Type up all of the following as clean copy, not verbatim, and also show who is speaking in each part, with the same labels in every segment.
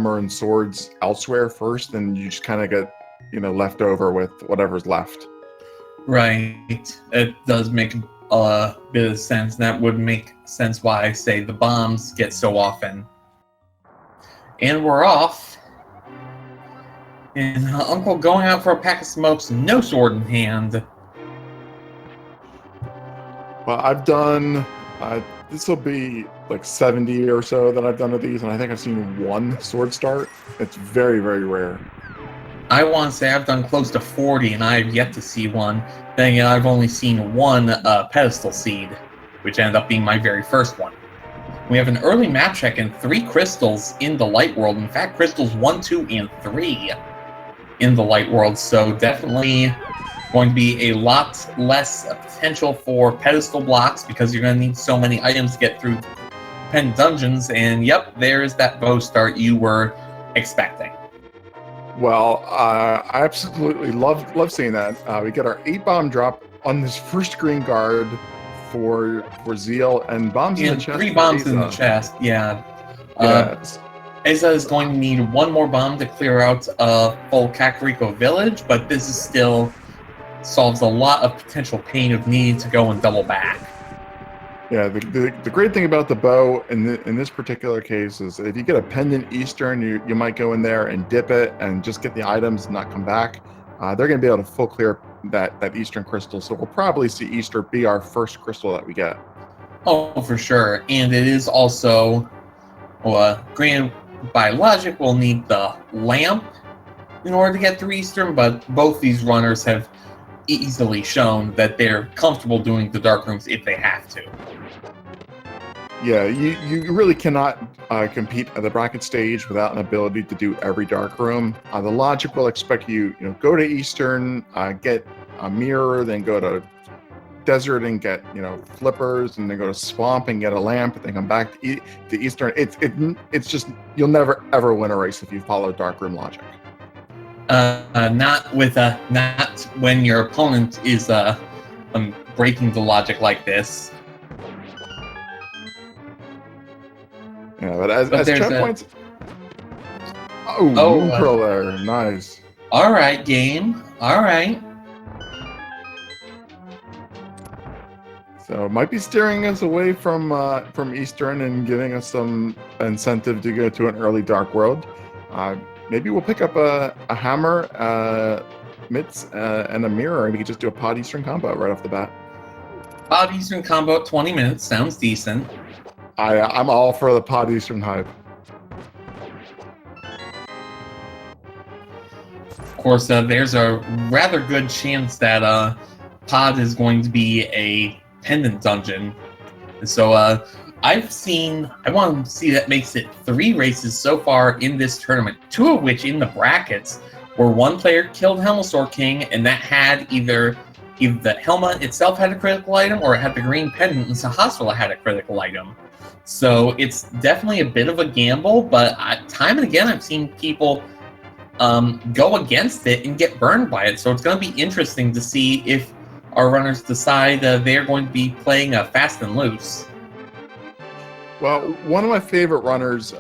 Speaker 1: hammer and swords elsewhere first, and you just kind of get, left over with whatever's left.
Speaker 2: Right. It does make a bit of sense. That would make sense why I say the bombs get so often. And we're off. And Uncle going out for a pack of smokes, no sword in hand.
Speaker 1: Well, I've done, this will be like 70 or so that I've done of these, and I think I've seen one sword start. It's very, very rare.
Speaker 2: I want to say I've done close to 40, and I have yet to see one. Then again, I've only seen one pedestal seed, which ended up being my very first one. We have an early map check and 3 crystals in the light world. In fact, crystals 1, 2, and 3 in the light world, so definitely going to be a lot less potential for pedestal blocks because you're going to need so many items to get through pen dungeons. And yep, there's that bow start you were expecting.
Speaker 1: Well, I absolutely love seeing that. We get our 8-bomb drop on this first green guard for Zheal, and bombs in the chest.
Speaker 2: 3 bombs in the chest, yeah.
Speaker 1: Yes.
Speaker 2: Asa is going to need 1 more bomb to clear out a full Kakariko village, but this is still solves a lot of potential pain of needing to go and double back.
Speaker 1: Yeah, the great thing about the bow in this particular case is if you get a pendant Eastern, you might go in there and dip it and just get the items and not come back. They're going to be able to full clear that Eastern crystal, so we'll probably see Easter be our first crystal that we get.
Speaker 2: Oh, for sure. And it is also, granted, by logic, we'll need the lamp in order to get through Eastern, but both these runners have easily shown that they're comfortable doing the dark rooms if they have to.
Speaker 1: Yeah, you really cannot compete at the bracket stage without an ability to do every dark room. The logic will expect you go to Eastern, get a mirror, then go to desert and get flippers, and then go to swamp and get a lamp, and then come back to Eastern. It's just you'll never ever win a race if you follow dark room logic.
Speaker 2: Not when your opponent is breaking the logic like this.
Speaker 1: Yeah, but as checkpoints. Neutral there, nice.
Speaker 2: All right, game. All right.
Speaker 1: So it might be steering us away from Eastern and giving us some incentive to go to an early Dark World. Maybe we'll pick up a hammer, mitts, and a mirror, and we can just do a pod Eastern combo right off the bat.
Speaker 2: Pod Eastern combo at 20 minutes sounds decent.
Speaker 1: I'm all for the pod Eastern hype.
Speaker 2: Of course, there's a rather good chance that pod is going to be a pendant dungeon. And so I want to see that makes it 3 races so far in this tournament, 2 of which in the brackets, where 1 player killed Helmasaur King, and that had either the helmet itself had a critical item, or it had the green pendant, and Sahasrahla had a critical item. So it's definitely a bit of a gamble, but time and again I've seen people go against it and get burned by it. So it's going to be interesting to see if our runners decide they're going to be playing fast and loose.
Speaker 1: Well, one of my favorite runners,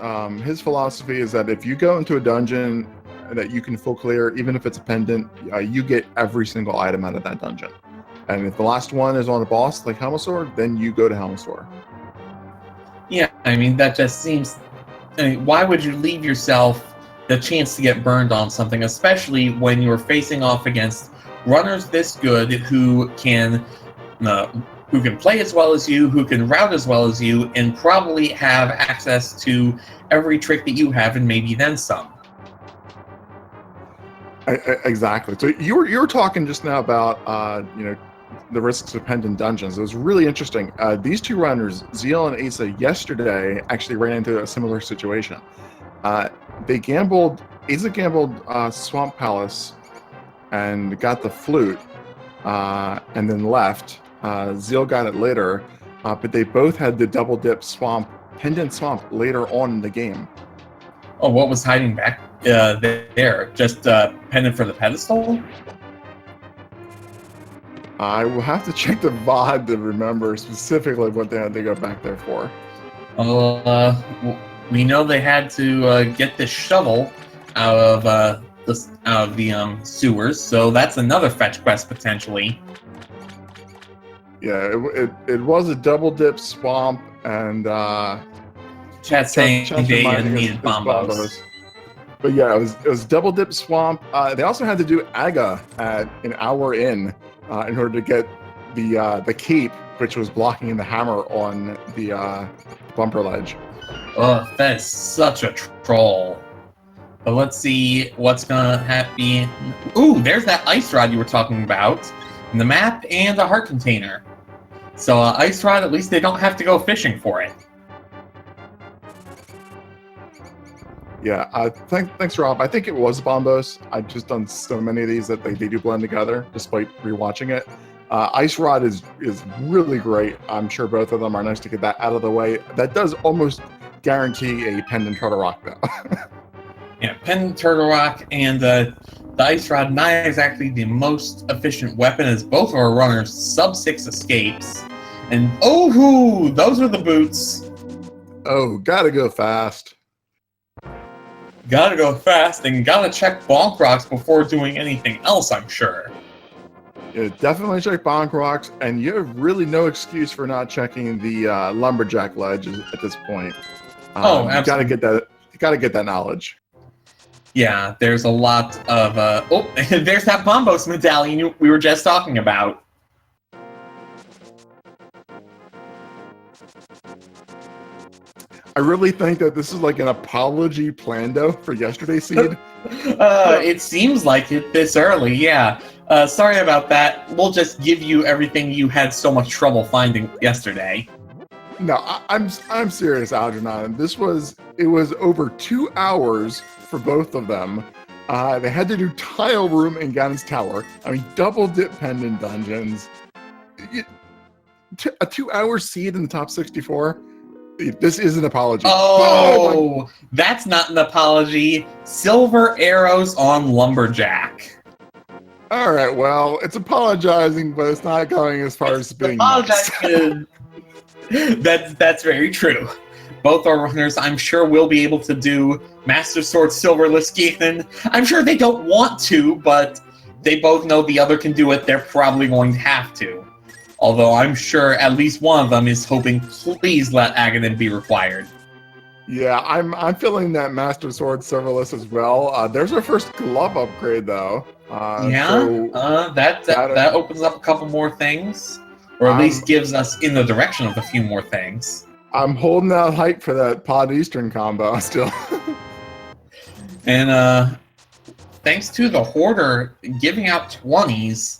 Speaker 1: his philosophy is that if you go into a dungeon that you can full clear, even if it's a pendant, you get every single item out of that dungeon. And if the last one is on a boss like Helmasaur, then you go to Helmasaur.
Speaker 2: Yeah, I mean, that just seems... why would you leave yourself the chance to get burned on something, especially when you're facing off against runners this good who can play as well as you, who can route as well as you, and probably have access to every trick that you have and maybe then some.
Speaker 1: Exactly. So you were talking just now about the risks of pendant dungeons. It was really interesting. These 2 runners, Zheal and Asa, yesterday actually ran into a similar situation. They gambled. Asa gambled Swamp Palace and got the flute, and then left. Zheal got it later, but they both had the double dip pendant swamp later on in the game.
Speaker 2: Oh, what was hiding back there? Just pendant for the pedestal?
Speaker 1: I will have to check the VOD to remember specifically what they had to go back there for.
Speaker 2: we know they had to get this shovel out of the sewers, so that's another fetch quest potentially.
Speaker 1: Yeah, it was a double dip swamp, and
Speaker 2: Chat saying
Speaker 1: Chance
Speaker 2: they
Speaker 1: reminding us
Speaker 2: needed
Speaker 1: is
Speaker 2: bombos.
Speaker 1: But yeah, it was double dip swamp. They also had to do Aga at an hour in order to get the cape, which was blocking the hammer on the bumper ledge.
Speaker 2: Ugh, that is such a troll. But let's see what's gonna happen. Ooh, there's that ice rod you were talking about, and the map and the heart container. So ice rod, at least they don't have to go fishing for it.
Speaker 1: Yeah, thanks, Rob. I think it was Bombos. I've just done so many of these that they do blend together, despite rewatching it. Ice Rod is really great. I'm sure both of them are nice to get that out of the way. That does almost guarantee a Pendant Turtle Rock, though.
Speaker 2: Yeah, Pendant Turtle Rock and the Ice Rod, not exactly the most efficient weapon, as both of our runners sub-6 escapes. And oh, those are the boots.
Speaker 1: Oh, gotta go fast.
Speaker 2: Gotta go fast and gotta check bonk rocks before doing anything else, I'm sure.
Speaker 1: Yeah, definitely check bonk rocks, and you have really no excuse for not checking the lumberjack ledge at this point.
Speaker 2: Absolutely.
Speaker 1: You gotta get that knowledge.
Speaker 2: Yeah, there's a lot of there's that Bombos medallion we were just talking about.
Speaker 1: I really think that this is like an apology plando for yesterday's seed.
Speaker 2: It seems like it this early, yeah. Sorry about that. We'll just give you everything you had so much trouble finding yesterday.
Speaker 1: No, I'm serious, Algernon. It was over 2 hours for both of them. They had to do Tile Room in Ganon's Tower. I mean, double dip pendant dungeons. A 2-hour seed in the top 64. This is an apology.
Speaker 2: Oh, that's not an apology. Silver arrows on lumberjack.
Speaker 1: All right, well, it's apologizing, but it's not going as far as being nice.
Speaker 2: That's very true. Both our runners, I'm sure, will be able to do Master Sword Silverless Ganon. I'm sure they don't want to, but they both know the other can do it. They're probably going to have to. Although I'm sure at least one of them is hoping, please let Aganon be required.
Speaker 1: Yeah, I'm feeling that Master Sword Silverless as well. There's our first glove upgrade, though.
Speaker 2: That opens up a couple more things. Or at least gives us in the direction of a few more things.
Speaker 1: I'm holding out hype for that Pod Eastern combo still.
Speaker 2: And thanks to the Hoarder giving out 20s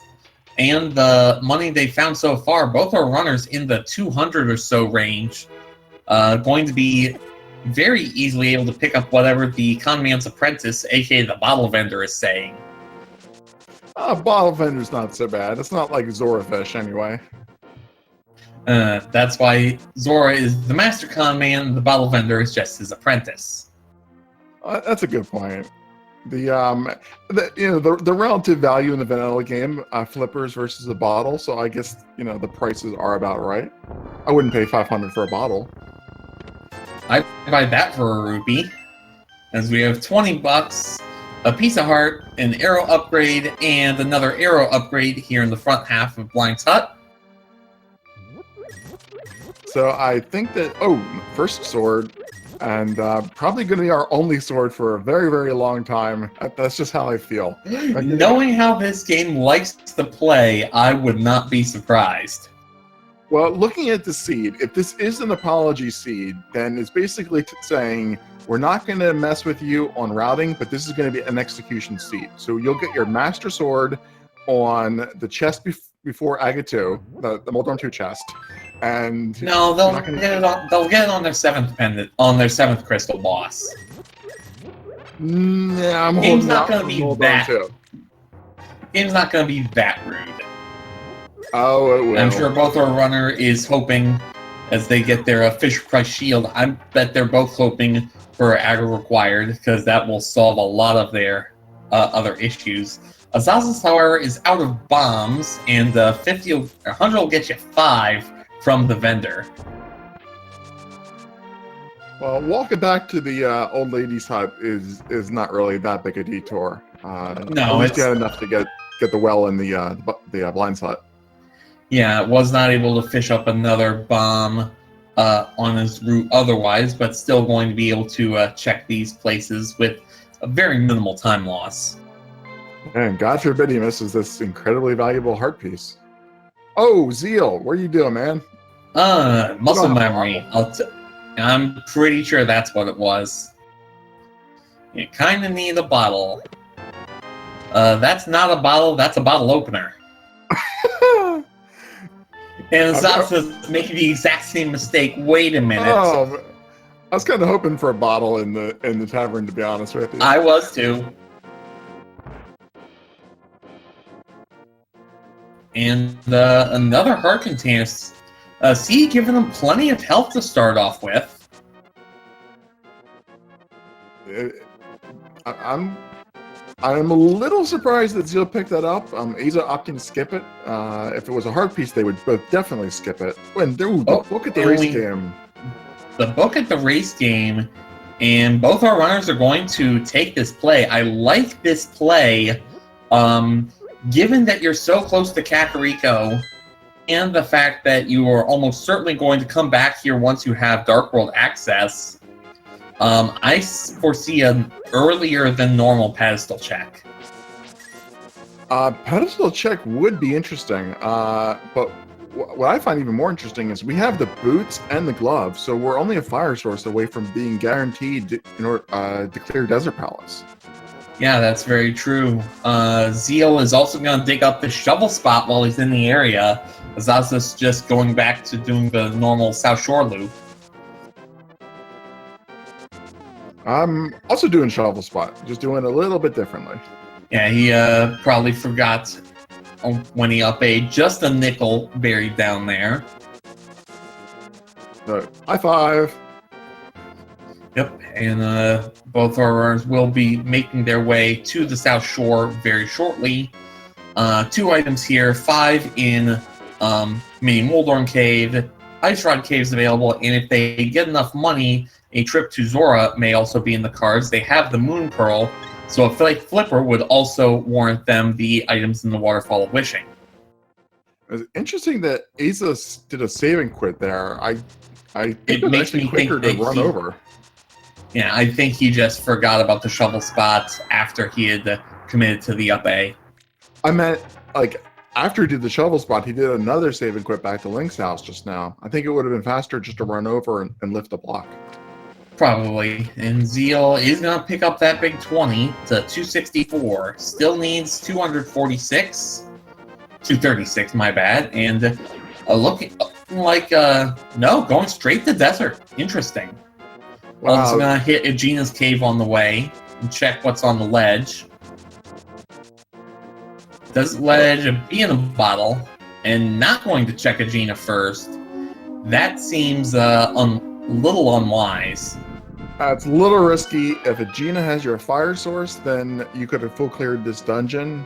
Speaker 2: and the money they found so far, both our runners in the 200 or so range, going to be very easily able to pick up whatever the Conman's Apprentice, aka the bottle vendor, is saying.
Speaker 1: Bottle vendor's not so bad. It's not like Zora Fish anyway.
Speaker 2: That's why Zora is the master con man, and the bottle vendor is just his apprentice.
Speaker 1: That's a good point. The relative value in the vanilla game, flippers versus a bottle. So I guess the prices are about right. I wouldn't pay $500 for a bottle.
Speaker 2: I buy that for a rupee, as we have $20, a piece of heart, an arrow upgrade, and another arrow upgrade here in the front half of Blind's Hut.
Speaker 1: So I think that, first sword, and probably going to be our only sword for a very, very long time. That's just how I feel.
Speaker 2: Knowing how this game likes to play, I would not be surprised.
Speaker 1: Well, looking at the seed, if this is an apology seed, then it's basically saying, we're not going to mess with you on routing, but this is going to be an execution seed. So you'll get your Master Sword on the chest before Aga 2, the Moldorm 2 chest. And
Speaker 2: no, they'll get it on their 7th pendant, on their 7th crystal boss.
Speaker 1: Yeah, I'm
Speaker 2: Game's
Speaker 1: holding
Speaker 2: not
Speaker 1: out
Speaker 2: gonna
Speaker 1: for
Speaker 2: be
Speaker 1: Moldorm
Speaker 2: that.
Speaker 1: 2.
Speaker 2: Game's not going to be that rude.
Speaker 1: Oh, it will.
Speaker 2: I'm sure both our runner is hoping, as they get their Fisher Price shield, I bet they're both hoping for Aga required, because that will solve a lot of their other issues. Asazas, however, is out of bombs, and 50 or 100 will get you 5 from the vendor.
Speaker 1: Well, walking back to the old lady's hut is not really that big a detour. At
Speaker 2: No,
Speaker 1: least you
Speaker 2: it's
Speaker 1: had enough to get the well in the blind hut.
Speaker 2: yeah, was not able to fish up another bomb on his route otherwise, but still going to be able to check these places with a very minimal time loss.
Speaker 1: And God forbid he misses this incredibly valuable heart piece. Oh, Zheal, what are you doing, man?
Speaker 2: Muscle
Speaker 1: have a
Speaker 2: memory. I'm pretty sure that's what it was. You kind of need a bottle. That's not a bottle, that's a bottle opener. And Zaza's making the exact same mistake. Wait a minute.
Speaker 1: Oh, I was kind of hoping for a bottle in the tavern, to be honest with you.
Speaker 2: I was too. And another heart container. See, giving them plenty of health to start off with.
Speaker 1: I'm a little surprised that Zheal picked that up. Aza opting to skip it. If it was a heart piece, they would both definitely skip it. And the book at the race game.
Speaker 2: The book at the race game, and both our runners are going to take this play. I like this play, given that you're so close to Kakariko, and the fact that you are almost certainly going to come back here once you have Dark World access. I foresee an earlier than normal pedestal check.
Speaker 1: Pedestal check would be interesting, but what I find even more interesting is we have the boots and the gloves, so we're only a fire source away from being guaranteed to clear Desert Palace.
Speaker 2: Yeah, that's very true. Zheal is also going to dig up the shovel spot while he's in the area. Azaza's just going back to doing the normal South Shore loop.
Speaker 1: I'm also doing shovel spot, just doing it a little bit differently.
Speaker 2: Yeah, he probably forgot when he up-aid just a nickel buried down there.
Speaker 1: So, high five.
Speaker 2: Yep, and both our runners will be making their way to the South Shore very shortly. 2 items here, 5 in Mini Moldorm Cave, Ice Rod Caves available, and if they get enough money, a trip to Zora may also be in the cards. They have the Moon Pearl, so a Flipper would also warrant them the items in the Waterfall of Wishing.
Speaker 1: It's interesting that Aza did a save and quit there. I think
Speaker 2: It makes me
Speaker 1: quicker
Speaker 2: think
Speaker 1: to run over.
Speaker 2: Yeah, I think he just forgot about the shovel spot after he had committed to the up A.
Speaker 1: I meant, like, after he did the shovel spot, he did another save and quit back to Link's house just now. I think it would have been faster just to run over and lift a block.
Speaker 2: Probably. And Zheal is going to pick up that big 20 to 264. Still needs 246. 236, my bad. And looking like, no, going straight to desert. Interesting. Wow. Also going to hit Aegina's cave on the way and check what's on the ledge. Does ledge be in a bottle and not going to check Aegina first. That seems little unwise.
Speaker 1: It's a little risky. If Aegina has your fire source, then you could have full cleared this dungeon.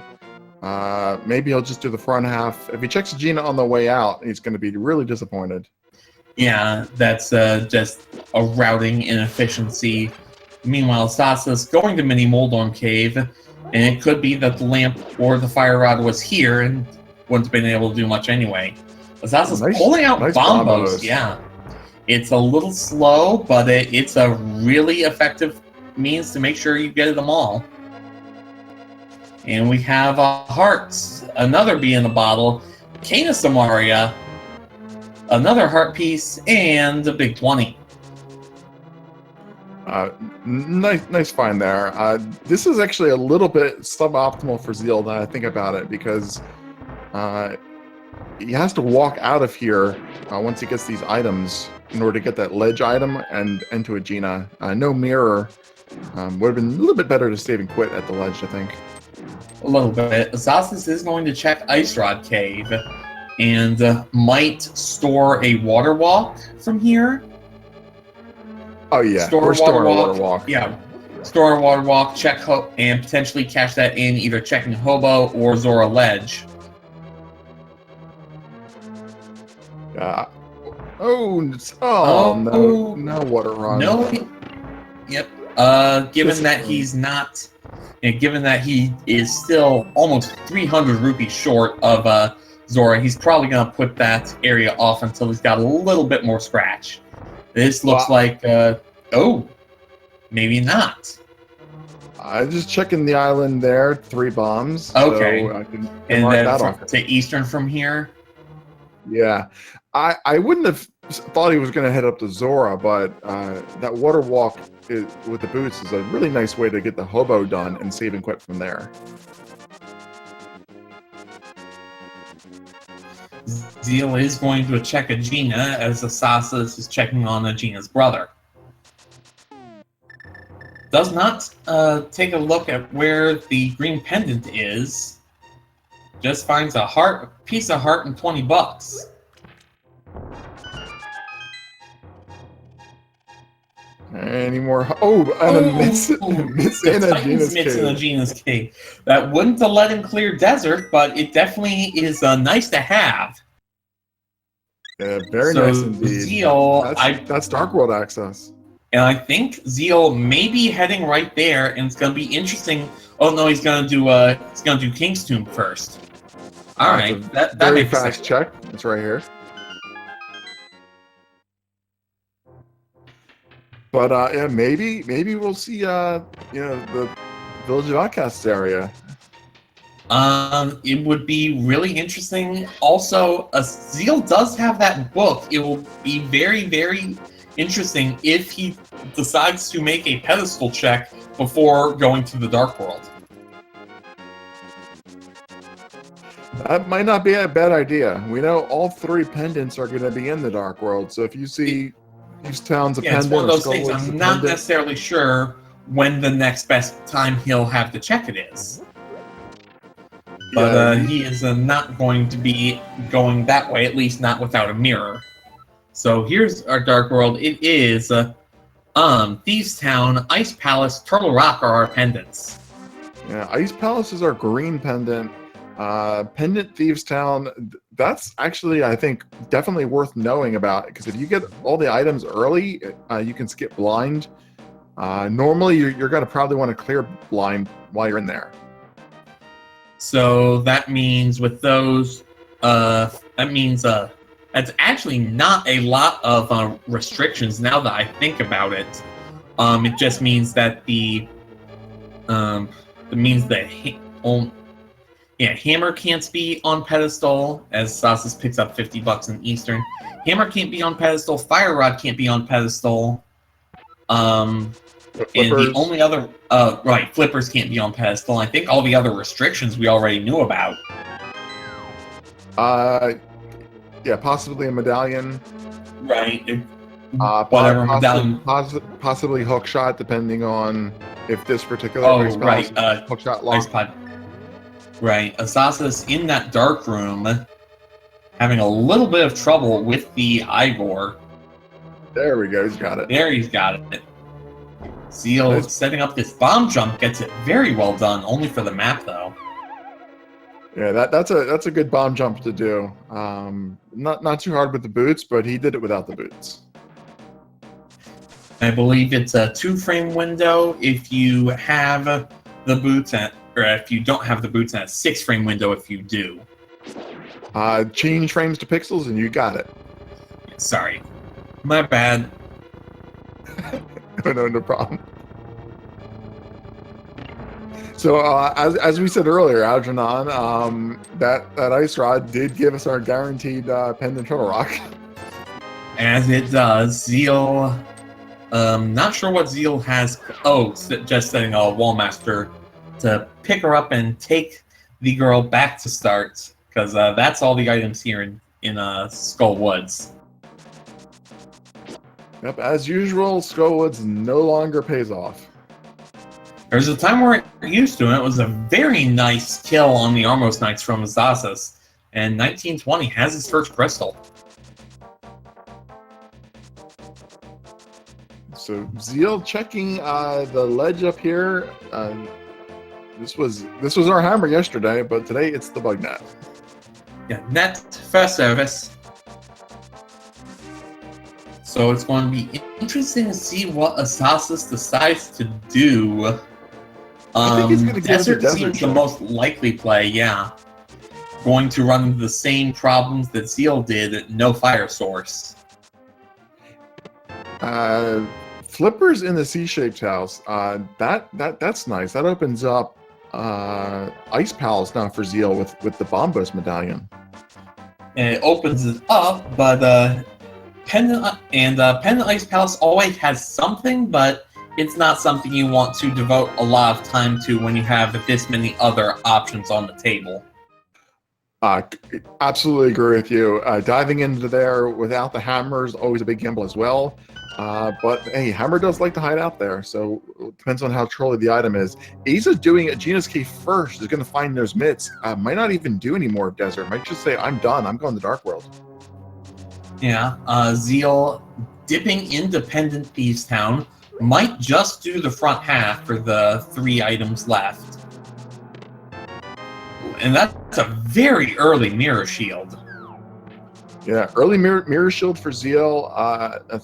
Speaker 1: Maybe he'll just do the front half. If he checks Aegina on the way out, he's going to be really disappointed.
Speaker 2: Yeah, that's just a routing inefficiency. Meanwhile, Sasa's going to Mini Moldorm Cave, and it could be that the lamp or the fire rod was here and wouldn't have been able to do much anyway. Sasa's pulling out bombos. Yeah. It's a little slow, but it's a really effective means to make sure you get them all. And we have hearts, another bee in the bottle, Kana Samaria, another heart piece, and a big 20.
Speaker 1: Nice find there. This is actually a little bit suboptimal for Zheal now I think about it, because he has to walk out of here once he gets these items in order to get that ledge item and into Aegina. No mirror. Would have been a little bit better to save and quit at the ledge, I think.
Speaker 2: A little bit. Asazas is going to check Ice Rod Cave and might store a water walk from here.
Speaker 1: Oh yeah, we're storing a water walk.
Speaker 2: Yeah, store a water walk, check and potentially cash that in, either checking Hobo or Zora Ledge.
Speaker 1: Oh, no,
Speaker 2: Oh,
Speaker 1: no water run.
Speaker 2: no. Yep. Given that he's not, and given that he is still almost 300 rupees short of Zora, he's probably gonna put that area off until he's got a little bit more scratch. This looks like, oh, maybe not.
Speaker 1: I'm just checking the island there. 3 bombs.
Speaker 2: Okay.
Speaker 1: So I can
Speaker 2: And
Speaker 1: mark
Speaker 2: then
Speaker 1: that off.
Speaker 2: to eastern from here.
Speaker 1: Yeah. I wouldn't have thought he was going to head up to Zora, but that water walk with the boots is a really nice way to get the hobo done and save and quit from there.
Speaker 2: Zheal is going to check Agena as Asazas is checking on Agena's brother. Does not take a look at where the green pendant is. Just finds a piece of heart and 20 bucks.
Speaker 1: Any more? Oh, and a miss in
Speaker 2: Agena's cave. That wouldn't have let him clear desert, but it definitely is nice to have.
Speaker 1: Yeah, very nice indeed.
Speaker 2: Zheal,
Speaker 1: that's Dark World access.
Speaker 2: And I think Zheal may be heading right there, and it's gonna be interesting. Oh no, he's gonna do King's Tomb first. All right, that
Speaker 1: very
Speaker 2: makes
Speaker 1: fast
Speaker 2: sense.
Speaker 1: check. It's right here. But yeah, maybe we'll see the Village of Outcasts area.
Speaker 2: It would be really interesting. Also, Zheal does have that book. It will be very, very interesting if he decides to make a pedestal check before going to the Dark World.
Speaker 1: That might not be a bad idea. We know all 3 pendants are going to be in the Dark World, so if you see these towns a pendant,
Speaker 2: it's one of those
Speaker 1: or
Speaker 2: things. I'm not necessarily sure when the next best time he'll have to check it is. But he is not going to be going that way, at least not without a mirror. So here's our Dark World. It is Thieves Town, Ice Palace, Turtle Rock are our pendants.
Speaker 1: Yeah, Ice Palace is our green pendant. Pendant Thieves Town, that's actually, I think, definitely worth knowing about, because if you get all the items early, you can skip blind. Normally, you're going to probably want to clear blind while you're in there.
Speaker 2: So that means with those, that's actually not a lot of restrictions now that I think about it. It just means that Hammer can't be on pedestal, as Sasas picks up 50 bucks in Eastern. Hammer can't be on pedestal. Fire Rod can't be on pedestal. And the only other, Flippers can't be on pedestal. I think all the other restrictions we already knew about.
Speaker 1: Yeah, possibly a medallion.
Speaker 2: Right.
Speaker 1: Whatever medallion. Possibly hook shot, depending on if this particular hook shot lock.
Speaker 2: Right, Asasas in that dark room, having a little bit of trouble with the Ivor.
Speaker 1: There we go, he's got it.
Speaker 2: There he's got it. Zheal setting up this bomb jump gets it very well done, only for the map though.
Speaker 1: Yeah, that's a good bomb jump to do. Not too hard with the boots, but he did it without the boots.
Speaker 2: I believe it's a 2-frame window if you have the boots or if you don't have the boots, and a 6-frame window if you do.
Speaker 1: Change frames to pixels and you got it.
Speaker 2: Sorry. My bad.
Speaker 1: No problem. So, as we said earlier, Algernon, that ice rod did give us our guaranteed pendant Turtle Rock.
Speaker 2: As it does. Zheal, not sure what Zheal has. Oh, just setting a Wallmaster to pick her up and take the girl back to start, because that's all the items here in Skull Woods.
Speaker 1: Yep, as usual, Skull Woods no longer pays off.
Speaker 2: There's a time where we're used to it. It was a very nice kill on the Armos Knights from Asazas, and 1920 has his first crystal.
Speaker 1: So Zheal checking the ledge up here. This was our hammer yesterday, but today it's the bug net.
Speaker 2: Yeah, net first service. So it's going to be interesting to see what asazas decides to do.
Speaker 1: I think he's going to give it the
Speaker 2: Desert
Speaker 1: desert
Speaker 2: seems the
Speaker 1: check.
Speaker 2: most likely play, yeah. Going to run into the same problems that Zheal did, no fire source.
Speaker 1: Flippers in the C-shaped house. That's nice. That opens up Ice Palace now for Zheal with the Bombos medallion.
Speaker 2: And it opens it up, but Pendant Ice Palace always has something, but it's not something you want to devote a lot of time to when you have this many other options on the table.
Speaker 1: Absolutely agree with you. Diving into there without the hammer is always a big gamble as well. But hey, hammer does like to hide out there, so it depends on how trolly the item is. Aza's doing a Gina's Cave first, is going to find those mitts. Might not even do any more desert. Might just say, I'm done. I'm going to Dark World.
Speaker 2: Yeah, Zheal dipping Independent Thieves Town might just do the front half for the 3 items left. And that's a very early Mirror Shield.
Speaker 1: Yeah, early mirror shield for Zheal.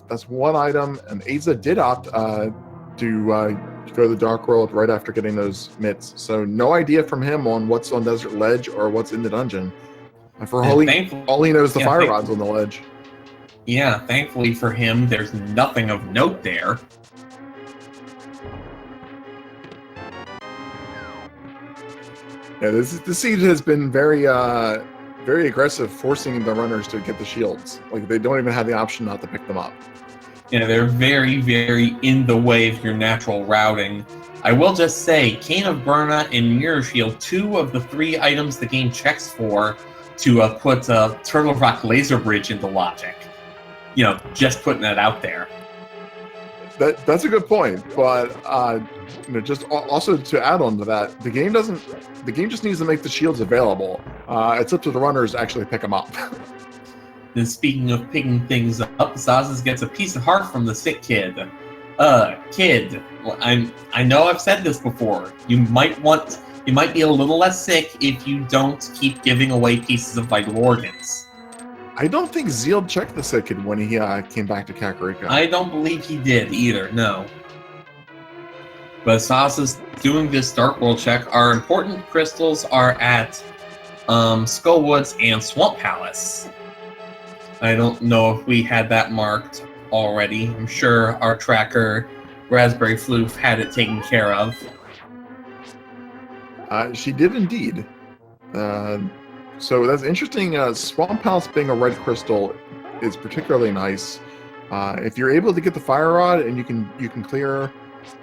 Speaker 1: That's one item, and Aza did opt to go to the Dark World right after getting those mitts. So no idea from him on what's on Desert Ledge or what's in the dungeon. And for all he knows, the fire rod's on the ledge.
Speaker 2: Yeah, thankfully for him, there's nothing of note there.
Speaker 1: Yeah, this siege has been very aggressive, forcing the runners to get the shields. Like, they don't even have the option not to pick them up.
Speaker 2: Yeah, they're very, very in the way of your natural routing. I will just say, Cane of Burna and Mirror Shield, 2 of the 3 items the game checks for to put Turtle Rock Laser Bridge into logic. You know, just putting that out there.
Speaker 1: That's a good point, but just also to add on to that, the game just needs to make the shields available. It's up to the runners to actually pick them up.
Speaker 2: And speaking of picking things up, Asazas gets a piece of heart from the sick kid. Kid, I know I've said this before. You might be a little less sick if you don't keep giving away pieces of vital organs.
Speaker 1: I don't think Zheal checked the sick kid when he came back to Kakariko.
Speaker 2: I don't believe he did either, no. But Asazas doing this Dark World check, our important crystals are at Skullwoods and Swamp Palace. I don't know if we had that marked already. I'm sure our tracker, Raspberry Floof, had it taken care of.
Speaker 1: She did indeed. So that's interesting. Swamp Palace being a red crystal is particularly nice. If you're able to get the fire rod and you can clear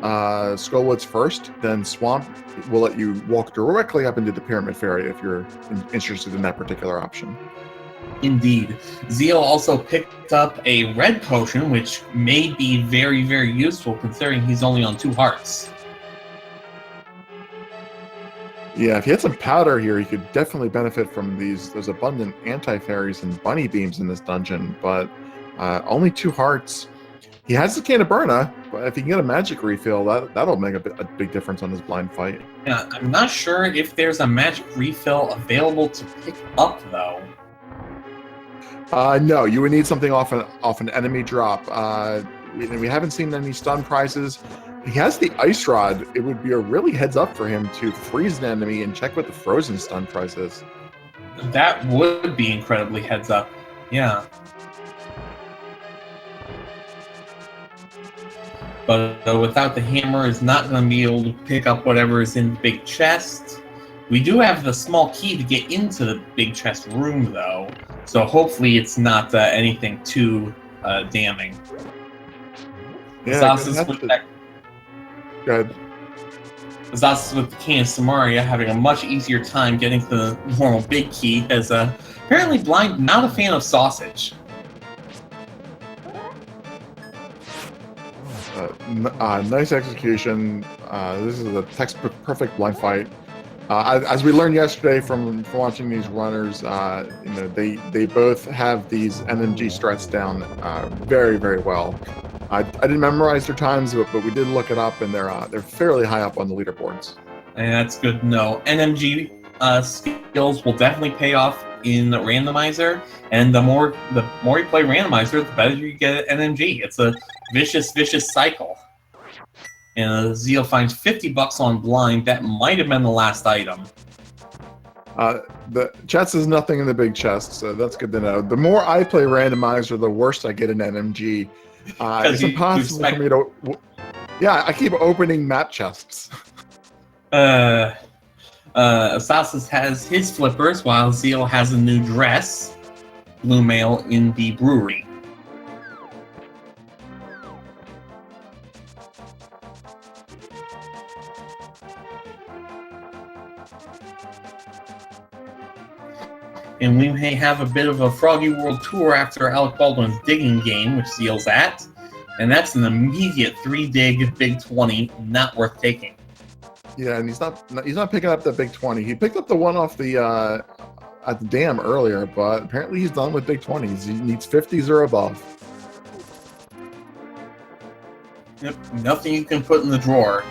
Speaker 1: Skullwoods first, then Swamp will let you walk directly up into the Pyramid Fairy if you're interested in that particular option.
Speaker 2: Indeed. Zheal also picked up a red potion, which may be very, very useful considering he's only on 2 hearts.
Speaker 1: Yeah, if he had some powder here, he could definitely benefit from those abundant anti-fairies and bunny beams in this dungeon, but only 2 hearts. He has the Cane of Burna, but if he can get a magic refill, that'll make a big difference on his blind fight.
Speaker 2: Yeah, I'm not sure if there's a magic refill available to pick up, though.
Speaker 1: No, you would need something off an enemy drop. We haven't seen any stun prizes. He has the Ice Rod. It would be a really heads up for him to freeze an enemy and check what the frozen stun price is.
Speaker 2: That would be incredibly heads up. Yeah. But without the hammer, is not going to be able to pick up whatever is in the big chest. We do have the small key to get into the big chest room, though. So hopefully it's not anything too damning.
Speaker 1: Yeah, Go ahead.
Speaker 2: Asazas with the Cane of Samaria having a much easier time getting to the normal big key, as apparently Blind not a fan of sausage.
Speaker 1: Nice execution. This is a textbook perfect blind fight. As we learned yesterday from watching these runners, they both have these NMG strats down very, very well. I didn't memorize their times, but we did look it up, and they're fairly high up on the leaderboards.
Speaker 2: And that's good to know. NMG skills will definitely pay off in Randomizer, and the more you play Randomizer, the better you get at NMG. It's a vicious cycle. And Zheal finds $50 on blind. That might have been the last item.
Speaker 1: The chat says nothing in the big chest, so that's good to know. The more I play Randomizer, the worse I get in NMG. It's impossible for me to... Yeah, I keep opening map chests.
Speaker 2: Asazas has his flippers, while Zheal has a new dress. Blue mail in the brewery. And we may have a bit of a Froggy World tour after Alec Baldwin's digging game, which Zeal's at. And that's an immediate 3-dig Big 20, not worth taking.
Speaker 1: Yeah, and he's not picking up the Big 20. He picked up the one off the at the dam earlier, but apparently he's done with Big 20s. He needs 50s or above.
Speaker 2: Yep, nothing you can put in the drawer.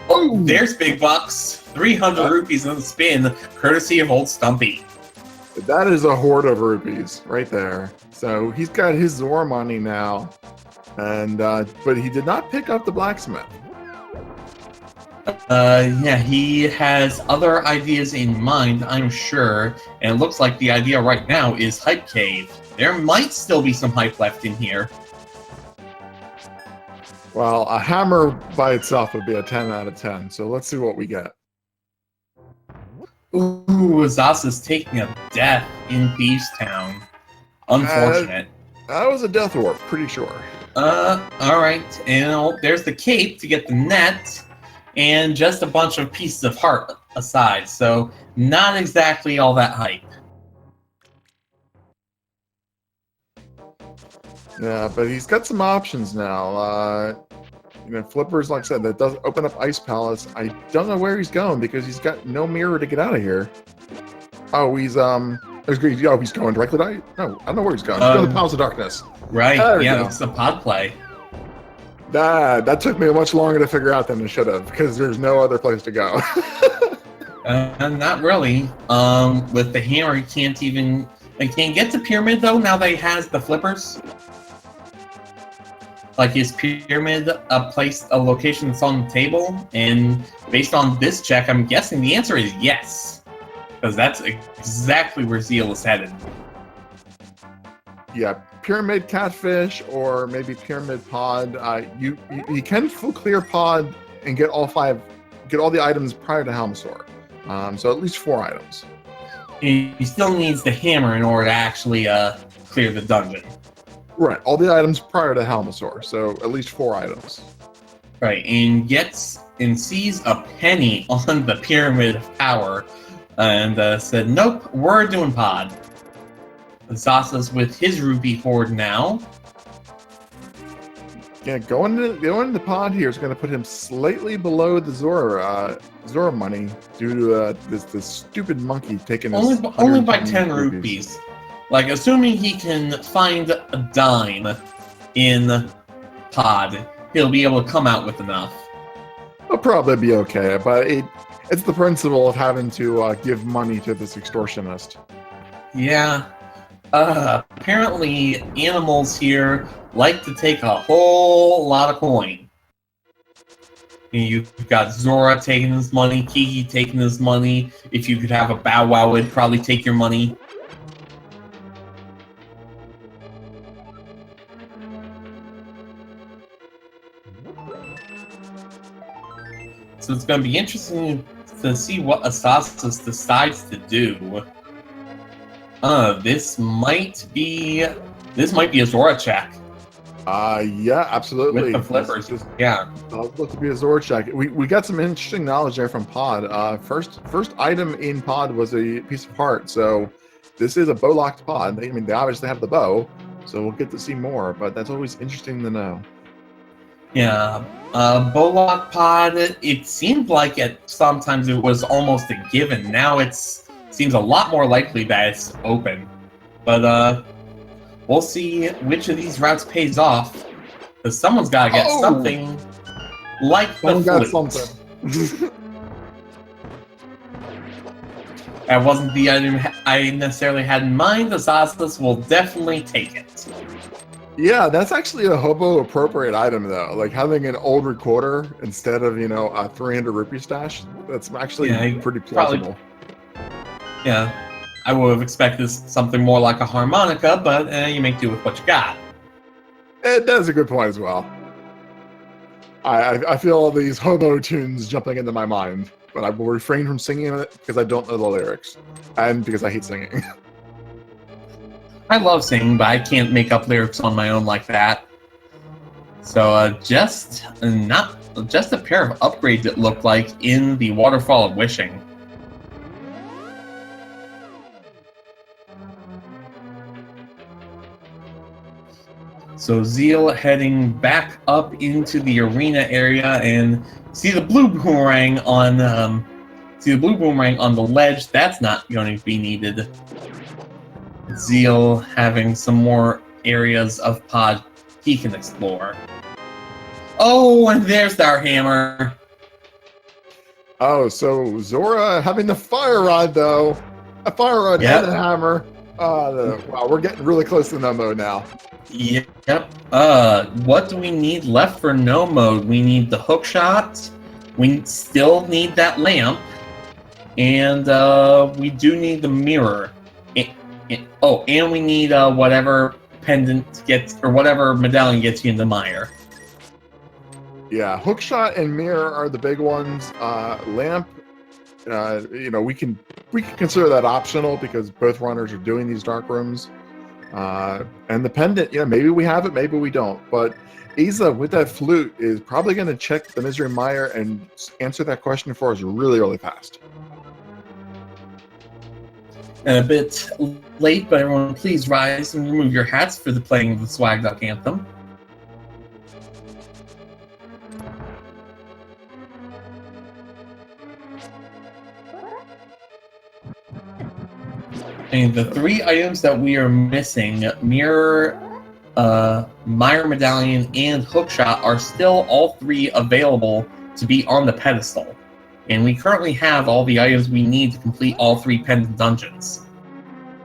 Speaker 2: Oh, there's big bucks. 300 rupees on the spin, courtesy of old Stumpy.
Speaker 1: That is a hoard of rupees right there. So he's got his Zora money now, and but he did not pick up the blacksmith.
Speaker 2: Yeah, he has other ideas in mind, I'm sure, and it looks like the idea right now is Hype Cave. There might still be some hype left in here.
Speaker 1: Well, a hammer by itself would be a 10 out of 10, so let's see what we get.
Speaker 2: Ooh, Asazas taking a death in Thieves Town. Unfortunate.
Speaker 1: That was a death warp, pretty sure.
Speaker 2: Alright, and there's the cape to get the net, and just a bunch of pieces of heart aside, so not exactly all that hype.
Speaker 1: Yeah, but he's got some options now. You know, flippers, like I said, that does open up ice pallets. I don't know where he's going because he's got no mirror to get out of here. Oh, he's going directly to... No, I don't know where he's going. He's going to the Palace of Darkness.
Speaker 2: Right, yeah, it's a pod play.
Speaker 1: That took me much longer to figure out than it should have, because there's no other place to go.
Speaker 2: Not really. With the hammer, he can't even... He can't get to Pyramid, though, now that he has the flippers. Like, is Pyramid a location that's on the table? And based on this check, I'm guessing the answer is yes. Because that's exactly where Zheal is headed. Yeah,
Speaker 1: Pyramid Catfish or maybe Pyramid Pod. You can full clear Pod and get all the items prior to Helmasaur. So at least 4 items.
Speaker 2: He still needs the hammer in order to actually clear the dungeon.
Speaker 1: Right, all the items prior to Helmasaur, so at least 4 items.
Speaker 2: Right, and sees a penny on the Pyramid of Power, and said, "Nope, we're doing Pod." Asazas with his rupee hoard now.
Speaker 1: Yeah, going to the Pod here is going to put him slightly below the Zora money due to this stupid monkey taking his
Speaker 2: only by 10 rupees. Like, assuming he can find a dime in Pod, he'll be able to come out with enough.
Speaker 1: He'll probably be okay, but it's the principle of having to give money to this extortionist.
Speaker 2: Yeah. Apparently, animals here like to take a whole lot of coin. You've got Zora taking his money, Kiki taking his money. If you could have a Bow Wow, it'd probably take your money. So it's going to be interesting to see what Asazas decides to do. This might be a Zora check.
Speaker 1: Yeah, absolutely.
Speaker 2: With the flippers, yeah.
Speaker 1: Look to be a Zora check. We got some interesting knowledge there from Pod. First item in Pod was a piece of heart, so this is a bow-locked Pod. I mean, they obviously have the bow, so we'll get to see more, but that's always interesting to know.
Speaker 2: Yeah, Bowlock Pod, it seemed like sometimes it was almost a given. Now it seems a lot more likely that it's open. But we'll see which of these routes pays off. Because someone's got to get something like the flute.
Speaker 1: Got something.
Speaker 2: That wasn't the item I necessarily had in mind. Asazas will definitely take it.
Speaker 1: Yeah, that's actually a hobo appropriate item though. Like having an old recorder instead of a 300 rupee stash. That's actually pretty plausible.
Speaker 2: Yeah, I would have expected something more like a harmonica, but you make do with what you got.
Speaker 1: That's a good point as well. I feel all these hobo tunes jumping into my mind, but I will refrain from singing it because I don't know the lyrics, and because I hate singing.
Speaker 2: I love singing, but I can't make up lyrics on my own like that. So just a pair of upgrades it looked like in the Waterfall of Wishing. So Zheal heading back up into the arena area and see the blue boomerang on the ledge. That's not going to be needed. Zheal having some more areas of pod he can explore. Oh, and there's our hammer.
Speaker 1: Oh, so Zora having the fire rod though. A fire rod and a hammer. Wow, we're getting really close to no mode now.
Speaker 2: Yep. What do we need left for no mode? We need the hook shot. We still need that lamp. And we do need the mirror. And we need whatever pendant gets, or whatever medallion gets you in the mire.
Speaker 1: Yeah, hookshot and mirror are the big ones. Lamp, we can consider that optional because both runners are doing these dark rooms. And the pendant, maybe we have it, maybe we don't. But Isa with that flute is probably going to check the Misery Mire and answer that question for us really, really fast.
Speaker 2: And a bit late, but everyone please rise and remove your hats for the playing of the Swag Duck Anthem. And the three items that we are missing, Mirror, Mire Medallion, and Hookshot, are still all three available to be on the pedestal. And we currently have all the items we need to complete all three pendant dungeons.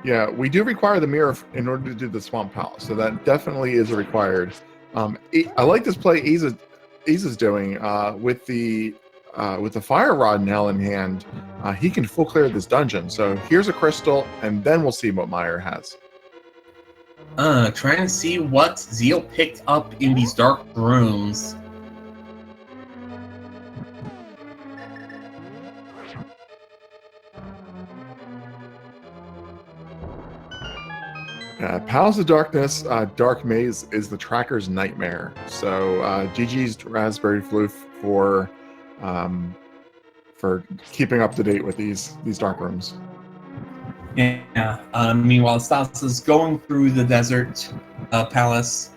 Speaker 1: Yeah, we do require the mirror in order to do the Swamp Palace, so that definitely is required. I like this play Isa's doing with the fire rod now in hand. He can full clear this dungeon. So here's a crystal, and then we'll see what Mire has.
Speaker 2: Trying to see what Zheal picked up in these dark rooms.
Speaker 1: Palace of Darkness, Dark Maze is the tracker's nightmare. So GG's Raspberry Floof for keeping up to date with these dark rooms.
Speaker 2: Yeah. Meanwhile, Stas is going through the desert palace,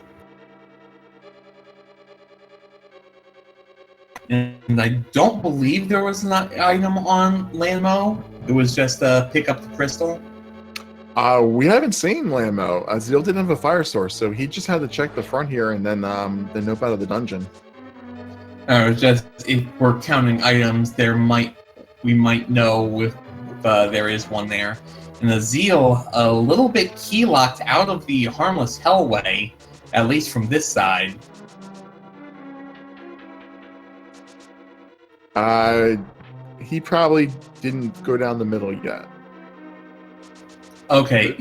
Speaker 2: and I don't believe there was an item on Landmo. It was just pick up the crystal.
Speaker 1: We haven't seen Landmo. Zheal didn't have a fire source, so he just had to check the front here and then nope out of the dungeon.
Speaker 2: Just if we're counting items, we might know if there is one there. And the Zheal a little bit key locked out of the harmless hellway, at least from this side.
Speaker 1: He probably didn't go down the middle yet.
Speaker 2: Okay,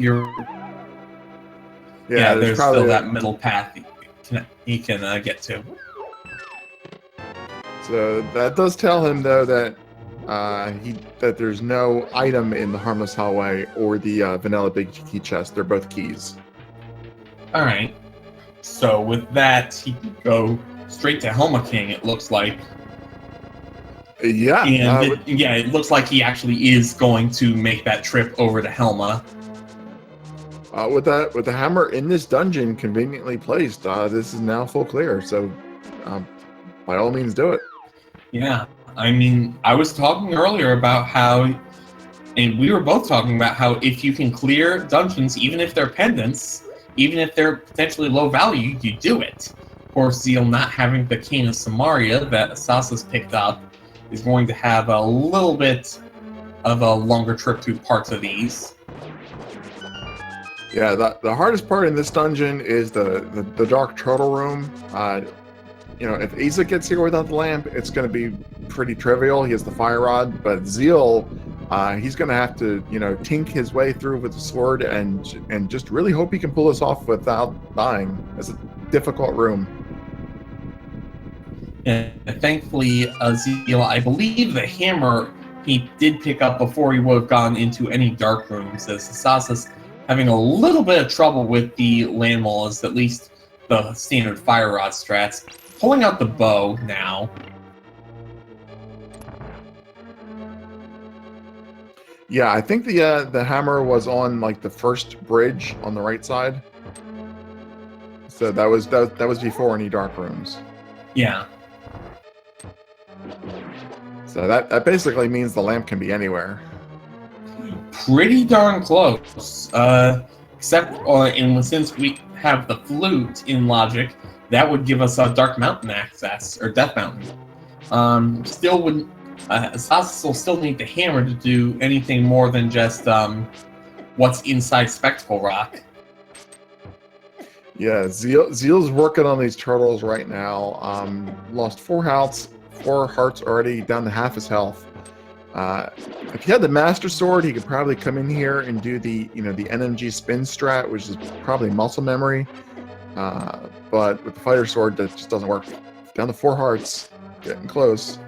Speaker 2: there's still that middle path he can get to.
Speaker 1: So that does tell him though that that there's no item in the Harmless Hallway or the Vanilla Big Key Chest. They're both keys.
Speaker 2: All right. So with that, he can go straight to Helma King. It looks like.
Speaker 1: Yeah.
Speaker 2: And it looks like he actually is going to make that trip over to Helma.
Speaker 1: With the hammer in this dungeon conveniently placed, this is now full clear. So, by all means, do it.
Speaker 2: Yeah, I mean, I was talking earlier about how, and we were both talking about how if you can clear dungeons, even if they're pendants, even if they're potentially low value, you do it. Of course, Zheal not having the Cane of Samaria that Asasas picked up is going to have a little bit of a longer trip through parts of these.
Speaker 1: Yeah, the hardest part in this dungeon is the dark turtle room. You know, if Asa gets here without the lamp, it's going to be pretty trivial. He has the fire rod, but Zheal, he's going to have to, you know, tink his way through with the sword and just really hope he can pull this off without dying. It's a difficult room.
Speaker 2: And thankfully, Zheal, I believe the hammer he did pick up before he would have gone into any dark rooms, as asazas having a little bit of trouble with the landmolls, at least the standard fire rod strats. Pulling out the bow now.
Speaker 1: Yeah, I think the hammer was on like the first bridge on the right side. So that was before any dark rooms.
Speaker 2: Yeah.
Speaker 1: So that basically means the lamp can be anywhere.
Speaker 2: Pretty darn close. Except, and since we have the flute in logic, that would give us a Dark Mountain access, or Death Mountain. Still wouldn't. Asazas will still need the hammer to do anything more than just what's inside Spectacle Rock.
Speaker 1: Yeah, Zeal's working on these turtles right now. Lost 4 hearts already, down to half his health. If he had the Master Sword, he could probably come in here and do the the NMG spin strat, which is probably muscle memory. But with the Fighter Sword, that just doesn't work. Down to 4 hearts, getting close.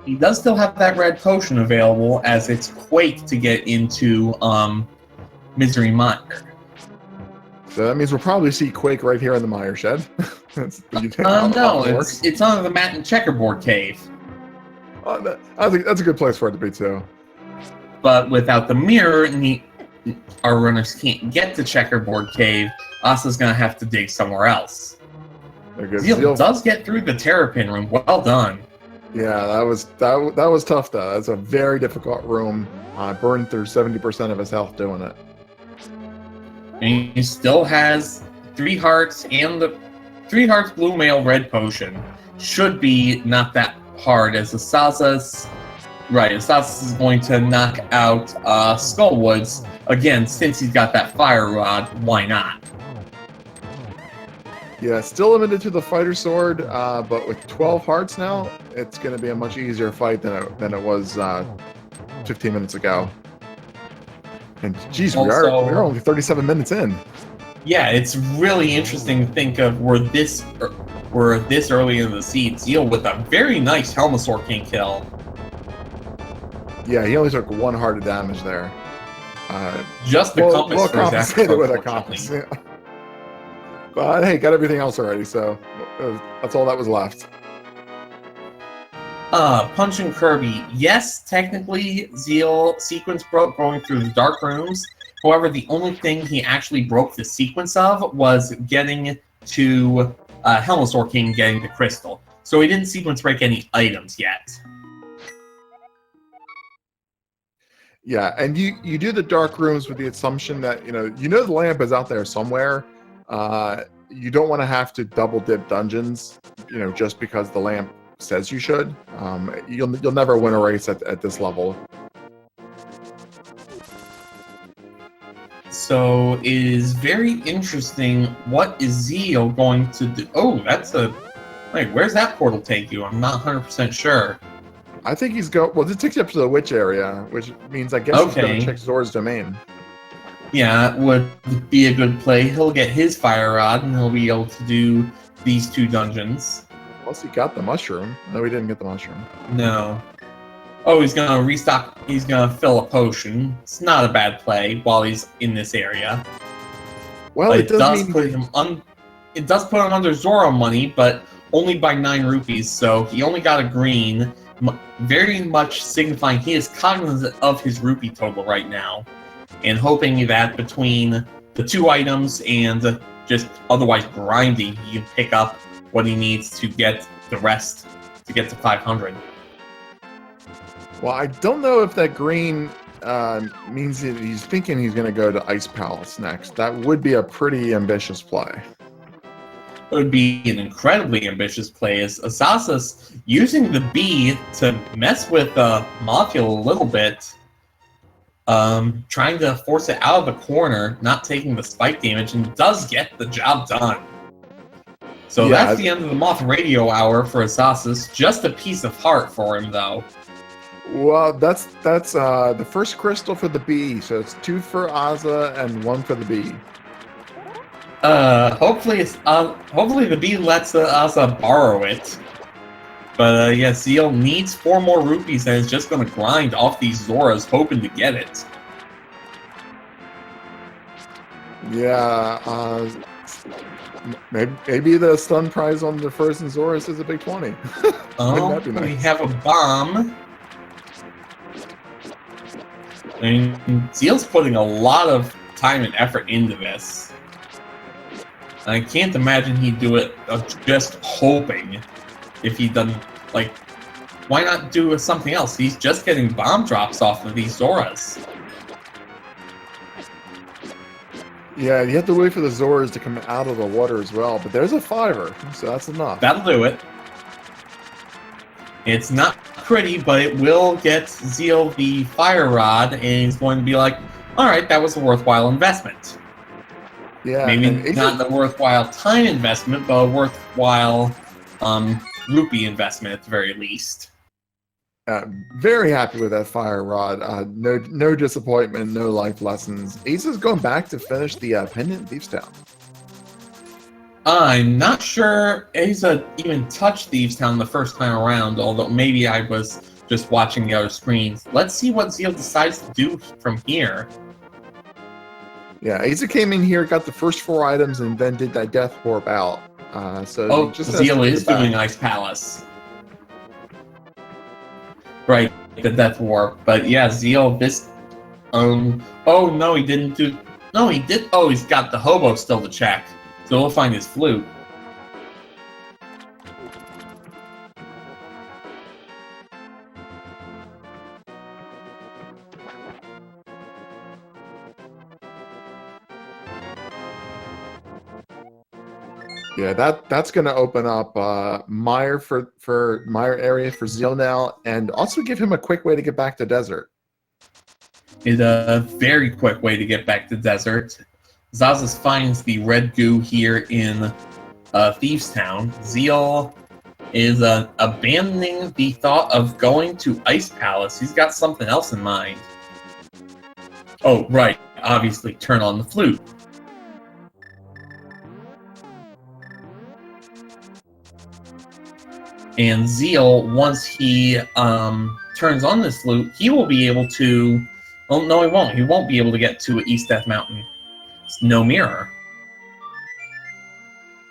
Speaker 2: He does still have that red potion available, as it's Quake to get into Misery Mire.
Speaker 1: So that means we'll probably see Quake right here in the Mire Shed.
Speaker 2: No, it's under the mat and checkerboard cave.
Speaker 1: I think that's a good place for it to be too.
Speaker 2: But without the mirror, our runners can't get to checkerboard cave. Asa's gonna have to dig somewhere else. Zheal does get through the Terrapin room. Well done.
Speaker 1: Yeah, that was tough though. That's a very difficult room. Burned through 70% of his health doing it.
Speaker 2: And he still has 3 hearts and the 3 hearts blue mail red potion. Should be not that hard, as asazas. Right, asazas is going to knock out Skullwoods again, since he's got that fire rod. Why not?
Speaker 1: Yeah, still limited to the Fighter Sword, but with 12 hearts now, it's going to be a much easier fight than it was 15 minutes ago. And geez, we are only 37 minutes in.
Speaker 2: Yeah, it's really interesting to think of we're this early in the seed. Zheal with a very nice Helmasaur King kill.
Speaker 1: Yeah, he only took 1 heart of damage there.
Speaker 2: Just the compass.
Speaker 1: Well compensated with a compass. Yeah. But hey, got everything else already, so that's all that was left.
Speaker 2: Punching Kirby. Yes, technically, Zheal sequence broke going through the dark rooms. However, the only thing he actually broke the sequence of was getting to Helmasaur King getting the crystal. So he didn't sequence break any items yet.
Speaker 1: Yeah, and you do the dark rooms with the assumption that the lamp is out there somewhere. You don't want to have to double dip dungeons, just because the lamp says you should. You'll never win a race at this level.
Speaker 2: So it is very interesting. What is Zheal going to do? Oh, wait, where's that portal take you? I'm not 100% sure.
Speaker 1: I think he's well, it takes you up to the witch area, which means I guess he's going to check Zora's domain.
Speaker 2: Yeah, it would be a good play. He'll get his fire rod, and he'll be able to do these 2 dungeons.
Speaker 1: Plus, he got the mushroom. No, he didn't get the mushroom.
Speaker 2: No. Oh, he's gonna restock. He's gonna fill a potion. It's not a bad play while he's in this area.
Speaker 1: Well,
Speaker 2: it does put him under Zora money, but only by 9 rupees. So he only got a green, very much signifying he is cognizant of his rupee total right now, and hoping that between the 2 items and just otherwise grinding, he can pick up what he needs to get the rest to get to 500.
Speaker 1: Well, I don't know if that green means that he's thinking he's going to go to Ice Palace next. That would be a pretty ambitious play.
Speaker 2: would be an incredibly ambitious play is Asazas using the bee to mess with the molecule a little bit, trying to force it out of the corner, not taking the spike damage, and does get the job done. So that's the end of the Moth Radio Hour for Asazas. Just a piece of heart for him, though.
Speaker 1: Well, that's the first crystal for the bee, so it's 2 for Aza and 1 for the bee.
Speaker 2: Hopefully the bee lets Asa borrow it. But yeah, Zheal needs 4 more rupees and is just going to grind off these Zoras, hoping to get it.
Speaker 1: Yeah, maybe the stun prize on the first and Zoras is a big 20.
Speaker 2: Oh,
Speaker 1: that be nice?
Speaker 2: We have a bomb. I mean, Zheal's putting a lot of time and effort into this. I can't imagine he'd do it just hoping. If he doesn't, like, why not do something else? He's just getting bomb drops off of these Zoras.
Speaker 1: Yeah, you have to wait for the Zoras to come out of the water as well, but there's a 5er, so that's enough.
Speaker 2: That'll do it. It's not pretty, but it will get Zheal the Fire Rod, and he's going to be like, alright, that was a worthwhile investment.
Speaker 1: Yeah,
Speaker 2: maybe not a worthwhile time investment, but a worthwhile rupee investment at the very least.
Speaker 1: Very happy with that Fire Rod. No disappointment, no life lessons. Asa's going back to finish the pendant Thieves Town.
Speaker 2: I'm not sure Asa even touched Thieves Town the first time around, although maybe I was just watching the other screens. Let's see what Zheal decides to do from here.
Speaker 1: Yeah, Asa came in here, got the first 4 items, and then did that Death Warp out.
Speaker 2: Zheal is doing Ice Palace. Right, the Death Warp. But yeah, Zheal, this... oh, no, he didn't do... No, he did... Oh, he's got the Hobo still to check. So we'll find his flute.
Speaker 1: Yeah, that's going to open up Mire for Mire area for Zheal now, and also give him a quick way to get back to Desert.
Speaker 2: It's a very quick way to get back to Desert. Zazas finds the red goo here in Thieves Town. Zheal is abandoning the thought of going to Ice Palace. He's got something else in mind. Oh, right. Obviously, turn on the flute. And Zheal, once he turns on this flute, he will be able to... Oh, no, he won't. He won't be able to get to East Death Mountain. It's no mirror.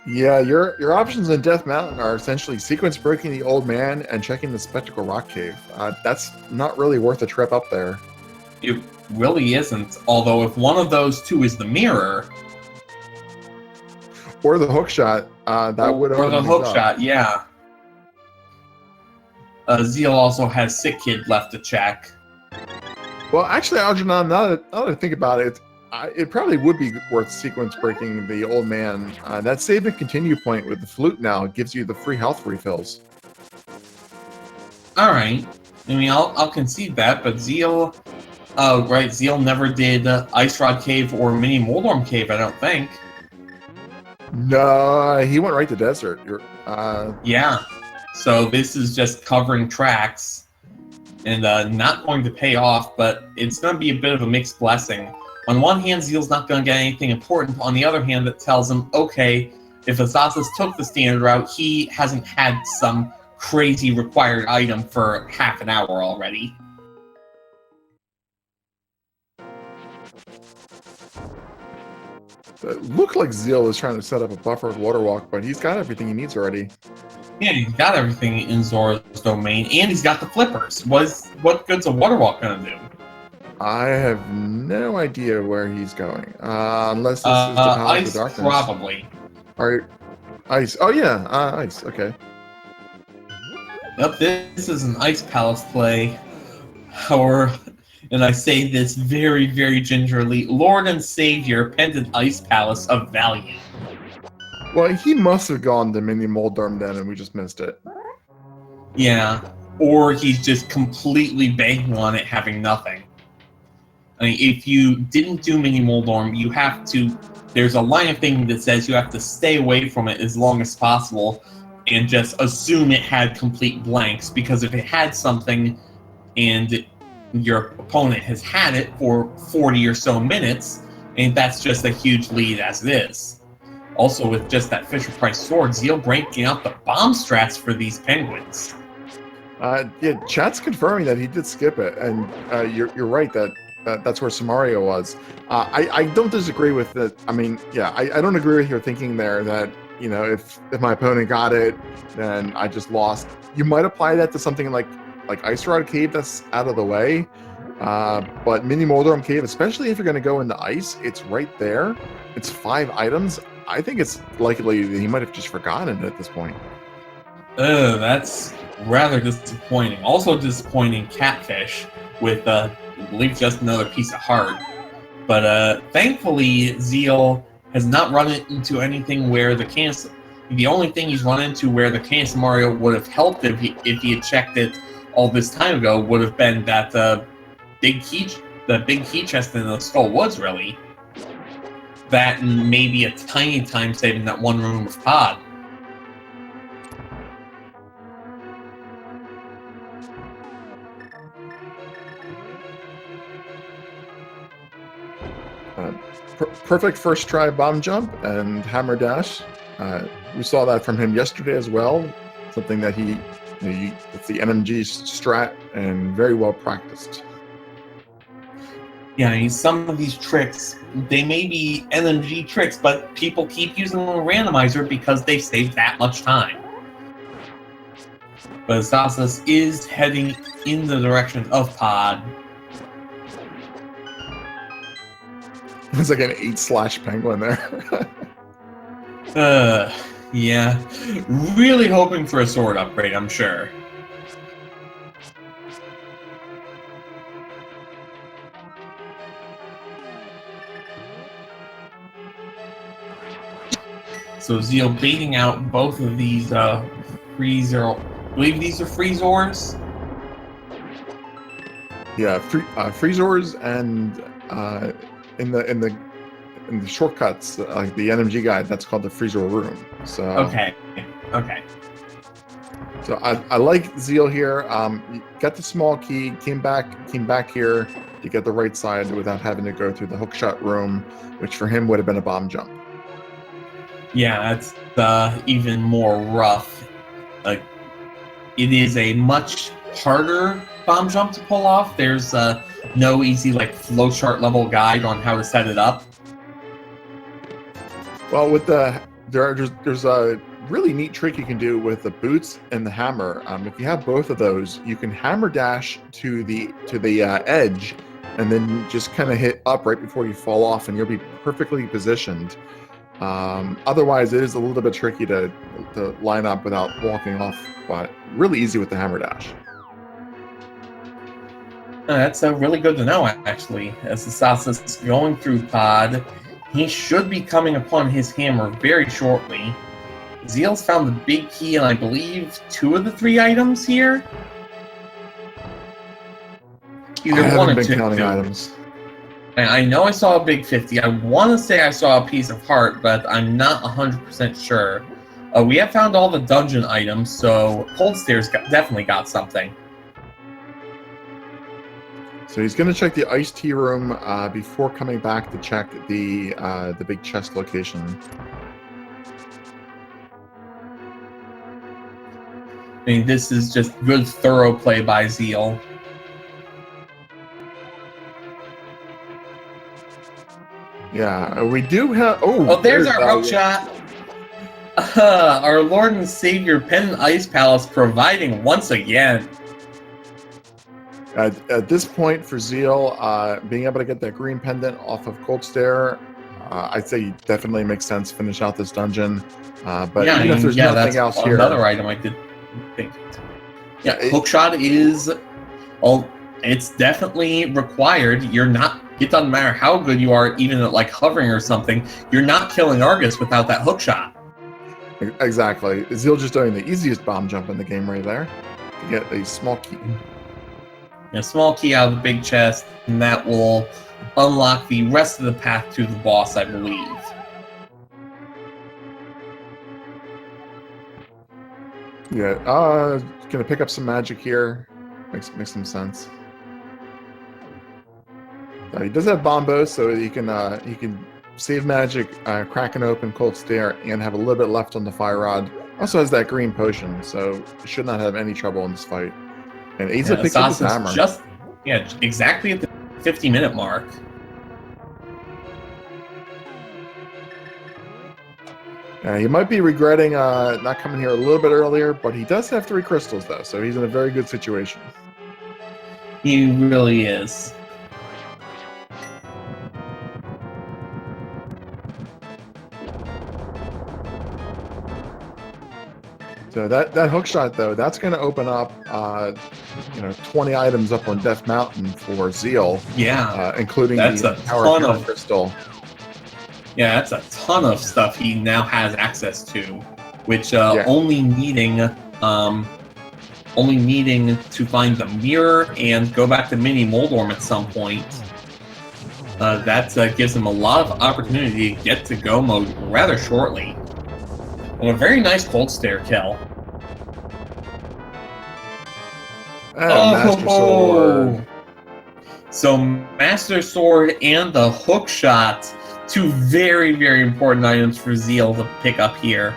Speaker 1: Yeah, your options in Death Mountain are essentially sequence breaking the Old Man and checking the Spectacle Rock Cave. That's not really worth a trip up there.
Speaker 2: It really isn't. Although if one of those 2 is the mirror...
Speaker 1: Or the hookshot, that would...
Speaker 2: Or the hookshot, yeah. Zheal also has Sick Kid left to check.
Speaker 1: Well, actually, Algernon, now that I think about it, it probably would be worth sequence breaking the Old Man. That save and continue point with the flute now gives you the free health refills.
Speaker 2: All right. I mean, I'll concede that, but Zheal... right, Zheal never did Ice Rod Cave or Mini Moldorm Cave, I don't think.
Speaker 1: No, he went right to Desert.
Speaker 2: Yeah. So this is just covering tracks and not going to pay off, but it's going to be a bit of a mixed blessing. On one hand, Zeal's not going to get anything important. On the other hand, that tells him, okay, if Asazas took the standard route, he hasn't had some crazy required item for half an hour already.
Speaker 1: It looked like Zheal was trying to set up a buffered water walk, but he's got everything he needs already.
Speaker 2: Yeah, he's got everything in Zora's domain, and he's got the flippers. What good's a water walk gonna do?
Speaker 1: I have no idea where he's going, unless this is the Path of the Darkness.
Speaker 2: Probably.
Speaker 1: Ice. Oh yeah, ice. Okay.
Speaker 2: Yep, this is an Ice Palace play, and I say this very, very gingerly, Lord and Savior, Pendant Ice Palace of Value.
Speaker 1: Well, he must have gone to Mini Moldorm then, and we just missed it.
Speaker 2: Yeah, or he's just completely banking on it having nothing. I mean, if you didn't do Mini Moldorm, you have to. There's a line of thinking that says you have to stay away from it as long as possible, and just assume it had complete blanks. Because if it had something, and your opponent has had it for 40 or so minutes, and that's just a huge lead as it is. Also, with just that Fisher-Price sword, Zheal breaking out the bomb strats for these penguins.
Speaker 1: Yeah, chat's confirming that he did skip it, and you're right that's where Samaria was. I don't disagree with it. I mean, yeah, I don't agree with your thinking there that, you know, if my opponent got it, then I just lost. You might apply that to something like Ice Rod Cave that's out of the way, but Mini Moldorm Cave, especially if you're going to go into ice, it's right there. It's 5 items. I think it's likely that he might have just forgotten it at this point.
Speaker 2: That's rather disappointing. Also disappointing Catfish with, I believe, just another piece of heart. But thankfully, Zheal has not run into anything where the only thing he's run into where the Cancer Mario would have helped if he had checked it all this time ago would have been that big key chest in the Skull Woods, really. That and maybe a tiny time save in that one room with Pod.
Speaker 1: Perfect first try bomb jump and hammer dash. We saw that from him yesterday as well. Something that it's the NMG strat and very well practiced.
Speaker 2: Yeah, I mean, some of these tricks, they may be NMG tricks, but people keep using the randomizer because they save that much time. But asazas is heading in the direction of Pod.
Speaker 1: It's like an 8/ penguin there.
Speaker 2: Yeah. Really hoping for a sword upgrade, I'm sure. So Zheal baiting out both of these freezer. I believe these are freezors.
Speaker 1: Yeah, freezors and in the shortcuts, like the NMG guide, that's called the freezer room. So
Speaker 2: Okay.
Speaker 1: So I like Zheal here. You got the small key, came back here to get the right side without having to go through the hookshot room, which for him would have been a bomb jump.
Speaker 2: Yeah, that's even more rough. Like, it is a much harder bomb jump to pull off. There's no easy flowchart level guide on how to set it up.
Speaker 1: Well, with there's a really neat trick you can do with the boots and the hammer. If you have both of those, you can hammer dash to the edge, and then just kind of hit up right before you fall off, and you'll be perfectly positioned. Otherwise, it is a little bit tricky to line up without walking off, but really easy with the hammer dash.
Speaker 2: That's really good to know, actually. As asazas is going through Pod, he should be coming upon his hammer very shortly. Zheal's found the big key and I believe 2 of the 3 items here.
Speaker 1: Either I haven't been counting items.
Speaker 2: I know I saw a big 50. I want to say I saw a piece of heart, but I'm not 100% sure. We have found all the dungeon items, so Cold Stairs definitely got something.
Speaker 1: So he's going to check the iced tea room before coming back to check the big chest location.
Speaker 2: I mean, this is just good, thorough play by Zheal.
Speaker 1: Yeah, we do have...
Speaker 2: Oh, there's our hook shot! Our Lord and Savior Pendant Ice Palace providing once again.
Speaker 1: At this point for Zheal, being able to get that green pendant off of Cold Stair, I'd say definitely makes sense. Finish out this dungeon. But
Speaker 2: yeah,
Speaker 1: even if there's nothing else here...
Speaker 2: Another item I did think. Yeah, hookshot is... Well, it's definitely required. It doesn't matter how good you are, even at hovering or something, you're not killing Argus without that hookshot.
Speaker 1: Exactly. Zheal just doing the easiest bomb jump in the game right there to get a small key.
Speaker 2: A small key out of the big chest, and that will unlock the rest of the path to the boss, I believe.
Speaker 1: Yeah, gonna pick up some magic here. Makes some sense. He does have bombos, so he can save magic, cracking open cold stare, and have a little bit left on the fire rod. Also has that green potion, so should not have any trouble in this fight. And Asa picks up his hammer.
Speaker 2: Exactly at the 50-minute mark.
Speaker 1: He might be regretting not coming here a little bit earlier, but he does have 3 crystals, though, so he's in a very good situation.
Speaker 2: He really is.
Speaker 1: So that hook shot, though, that's going to open up 20 items up on Death Mountain for Zheal.
Speaker 2: Yeah,
Speaker 1: including
Speaker 2: that's
Speaker 1: the Tower of Crystal.
Speaker 2: Yeah, that's a ton of stuff he now has access to, which only needing to find the mirror and go back to Mini Moldorm at some point. That gives him a lot of opportunity to get to go mode rather shortly. And a very nice cold stare kill.
Speaker 1: Master Sword.
Speaker 2: So Master Sword and the hook shot, 2 very, very important items for Zheal to pick up here.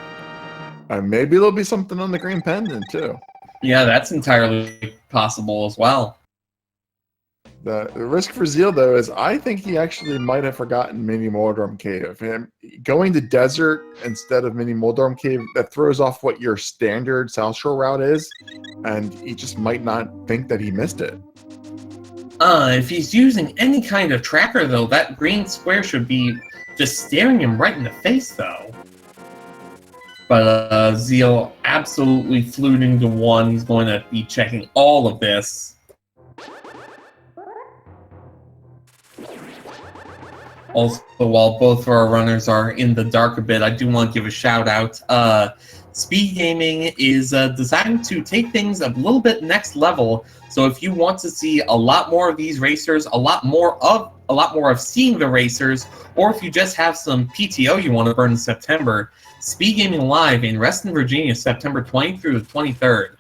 Speaker 1: Maybe there'll be something on the green pendant, too.
Speaker 2: Yeah, that's entirely possible as well.
Speaker 1: The risk for Zheal, though, is I think he actually might have forgotten Mini Moldorm Cave. And going to Desert instead of Mini Moldorm Cave, that throws off what your standard South Shore route is, and he just might not think that he missed it.
Speaker 2: If he's using any kind of tracker, though, that green square should be just staring him right in the face, though. But Zheal absolutely fluting to 1. He's going to be checking all of this. Also, while both of our runners are in the dark a bit, I do want to give a shout out. Speed Gaming is deciding to take things a little bit next level. So if you want to see a lot more of these racers, a lot more of seeing the racers, or if you just have some PTO you want to burn in September, Speed Gaming Live in Reston, Virginia, September 20th through the 23rd.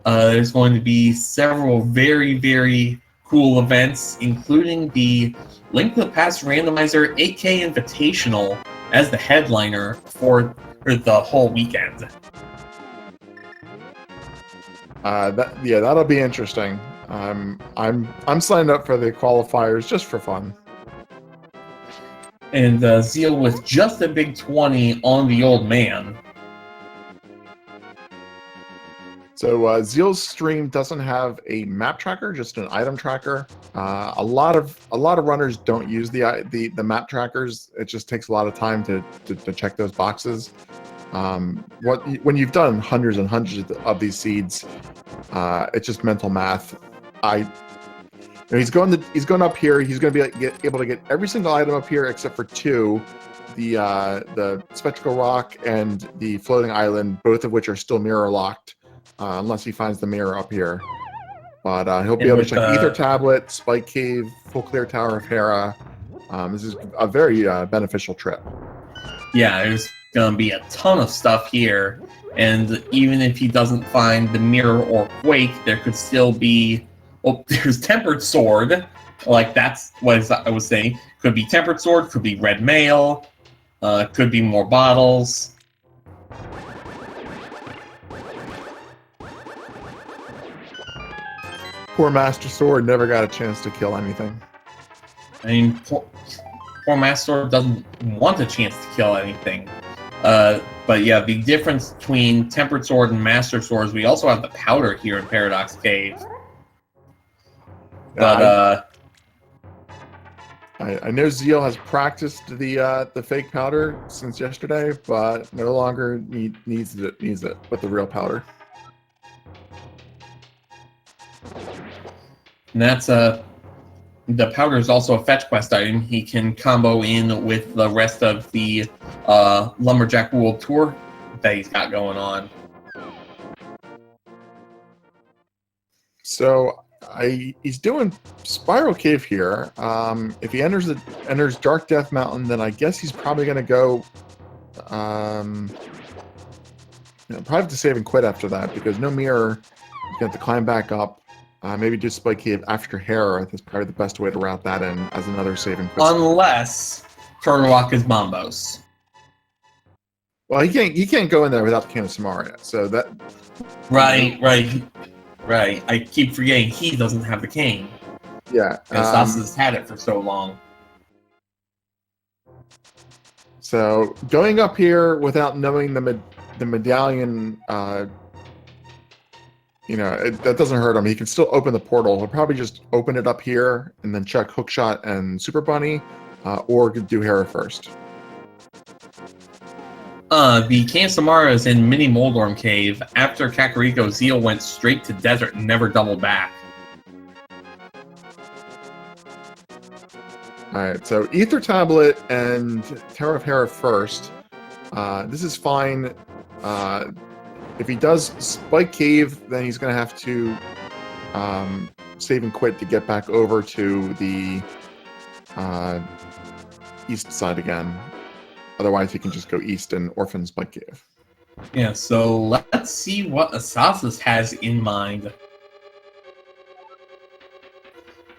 Speaker 2: There's going to be several very, very cool events, including the Link to the Past Randomizer 8K Invitational as the headliner for the whole weekend.
Speaker 1: That'll be interesting. I'm signed up for the qualifiers just for fun.
Speaker 2: And Zheal with just a big 20 on the old man.
Speaker 1: So Zheal's stream doesn't have a map tracker, just an item tracker. A lot of runners don't use the map trackers. It just takes a lot of time to check those boxes. When you've done hundreds and hundreds of these seeds, it's just mental math. He's going up here. He's going to be able to get every single item up here except for 2. The Spectacle Rock and the Floating Island, both of which are still mirror locked. Unless he finds the mirror up here. But he'll be able to check Ether Tablet, Spike Cave, Full Clear Tower of Hera. This is a very beneficial trip.
Speaker 2: Yeah, there's going to be a ton of stuff here. And even if he doesn't find the mirror or Quake, there could still be... Well, there's Tempered Sword. Like, that's what I was saying. Could be Tempered Sword, could be Red Mail, could be more bottles.
Speaker 1: Poor Master Sword never got a chance to kill anything.
Speaker 2: I mean, poor Master Sword doesn't want a chance to kill anything. But yeah, the difference between Tempered Sword and Master Sword is we also have the powder here in Paradox Cave. But
Speaker 1: I know Zheal has practiced the fake powder since yesterday, but no longer needs it with the real powder.
Speaker 2: And that's the powder is also a fetch quest item. He can combo in with the rest of the Lumberjack World Tour that he's got going on.
Speaker 1: So he's doing Spiral Cave here. If he enters Dark Death Mountain, then I guess he's probably going to go. Probably have to save and quit after that because no mirror. He's going to have to climb back up. Maybe do Spike Cave after Hera. That's probably the best way to route that in as another save and quit.
Speaker 2: Unless Turtle Rock is Bombos.
Speaker 1: Well, he can't go in there without the Can of Samaria. So that.
Speaker 2: Right. I keep forgetting he doesn't have the cane.
Speaker 1: Yeah.
Speaker 2: Asazas has had it for so long.
Speaker 1: So going up here without knowing the medallion, that doesn't hurt him. He can still open the portal. He'll probably just open it up here and then check Hookshot and Super Bunny, or do Hera first.
Speaker 2: The Can of Samara is in Mini Moldorm Cave. After Kakariko, Zheal went straight to desert and never doubled back.
Speaker 1: Alright, so Ether Tablet and Tower of Hera first. This is fine. If he does Spike Cave, then he's going to have to save and quit to get back over to the east side again. Otherwise, he can just go east and Orphan Spike Cave.
Speaker 2: Yeah, so let's see what Asazas has in mind.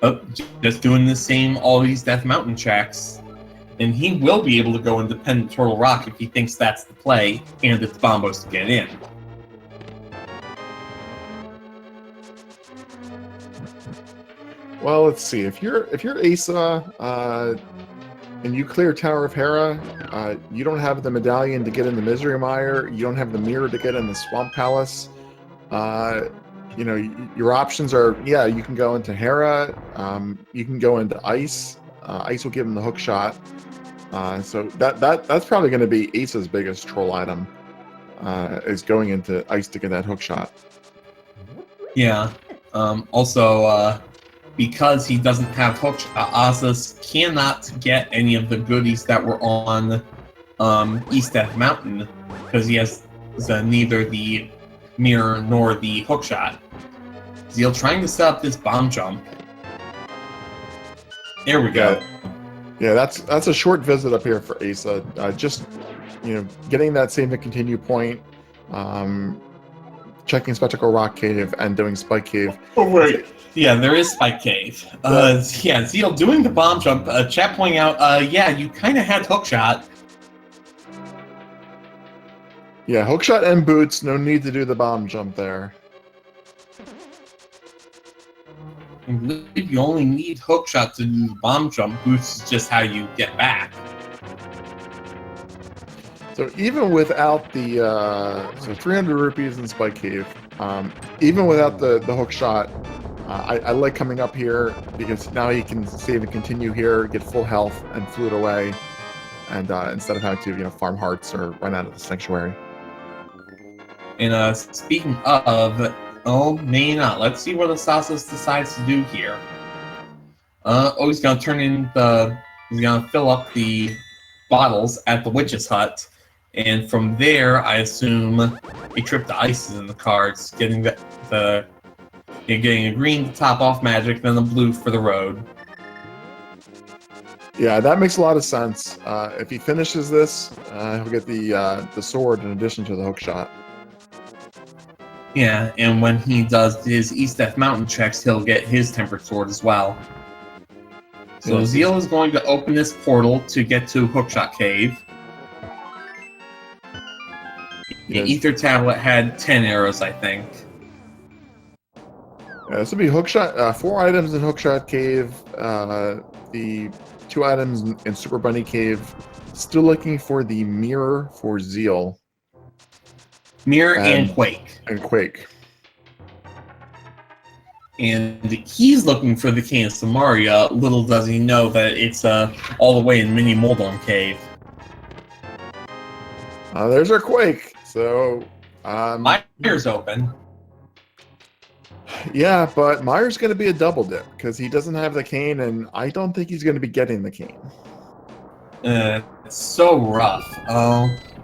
Speaker 2: Oh, just doing the same all these Death Mountain checks. And he will be able to go independent Turtle Rock if he thinks that's the play and it's Bombos to get in.
Speaker 1: Well, let's see. If you're Asa and you clear Tower of Hera, you don't have the medallion to get in the Misery Mire. You don't have the mirror to get in the Swamp Palace. Your options are, you can go into Hera. You can go into Ice. Ice will give him the hook shot. So that's probably going to be Asa's biggest troll item, is going into Ice to get that hook shot.
Speaker 2: Yeah. Also, because he doesn't have hook shot, Asas cannot get any of the goodies that were on East Death Mountain because he has neither the mirror nor the hook shot. Zheal trying to set up this bomb jump. There we go.
Speaker 1: Yeah, that's a short visit up here for Asa. Just getting that save and continue point, checking Spectacle Rock Cave and doing Spike Cave.
Speaker 2: Oh wait, yeah, there is Spike Cave. Zheal doing the bomb jump. Chat pointing out, you kind of had hook shot.
Speaker 1: Yeah, hookshot and boots. No need to do the bomb jump there.
Speaker 2: I believe you only need hookshot to do the bomb jump. Boots is just how you get back.
Speaker 1: So even without the 300 rupees in Spike Cave, even without the hook shot, I like coming up here because now he can save and continue here, get full health, and float away, and instead of having to farm hearts or run out of the sanctuary.
Speaker 2: And speaking of, maybe not. Let's see what Asazas decides to do here. He's gonna he's gonna fill up the bottles at the witch's hut, and from there, I assume a trip to Ice is in the cards, getting a green to top off magic, then a blue for the road.
Speaker 1: Yeah, that makes a lot of sense. If he finishes this, he'll get the sword in addition to the hook shot.
Speaker 2: Yeah, and when he does his East Death Mountain checks, he'll get his Tempered Sword as well. So Zheal is going to open this portal to get to Hookshot Cave. The Ether Tablet had 10 arrows, I think.
Speaker 1: Yeah, this would be Hookshot. 4 items in Hookshot Cave. The 2 items in Super Bunny Cave. Still looking for the mirror for Zheal.
Speaker 2: Mirror and Quake.
Speaker 1: And Quake.
Speaker 2: And he's looking for the Can of Samaria. Little does he know that it's all the way in Mini Moldorm Cave.
Speaker 1: There's our Quake. So
Speaker 2: Mire's open.
Speaker 1: Yeah, but Mire's going to be a double dip because he doesn't have the cane, and I don't think he's going to be getting the cane.
Speaker 2: It's so rough.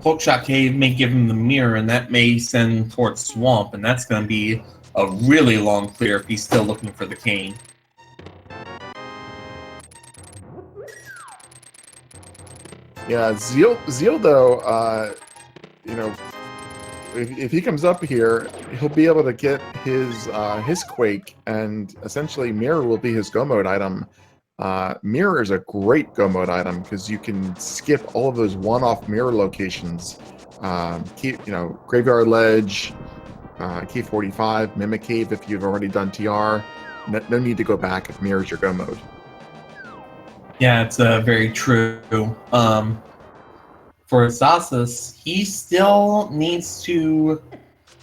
Speaker 2: Hookshot Cave may give him the mirror, and that may send towards Swamp, and that's going to be a really long clear if he's still looking for the cane.
Speaker 1: Yeah, Zheal though, you know, if he comes up here, he'll be able to get his Quake, and essentially Mirror will be his Go Mode item. Mirror is a great Go Mode item because you can skip all of those one-off mirror locations. Graveyard Ledge, Cave 45, Mimic Cave if you've already done TR. No need to go back if Mirror is your Go Mode.
Speaker 2: Yeah, it's very true. For asazas, he still needs to.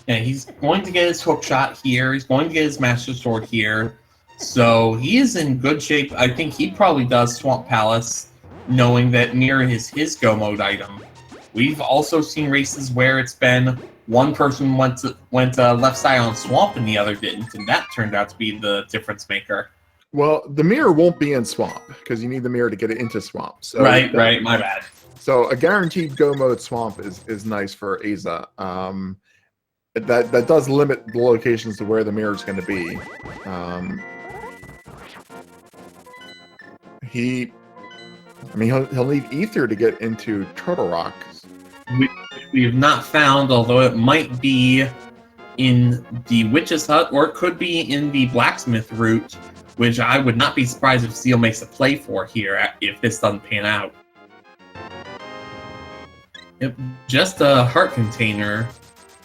Speaker 2: Yeah, he's going to get his hookshot here. He's going to get his Master Sword here. So he is in good shape. I think he probably does Swamp Palace, knowing that Mirror is his Go Mode item. We've also seen races where it's been one person went left side on Swamp and the other didn't, and that turned out to be the difference maker.
Speaker 1: Well, the mirror won't be in Swamp because you need the mirror to get it into Swamp. So
Speaker 2: right, my bad.
Speaker 1: So a guaranteed Go Mode Swamp is nice for Aza. That does limit the locations to where the mirror is going to be. He'll need Ether to get into Turtle Rock.
Speaker 2: We have not found, although it might be in the Witch's Hut, or it could be in the Blacksmith route, which I would not be surprised if Zheal makes a play for here if this doesn't pan out. Yep, just a heart container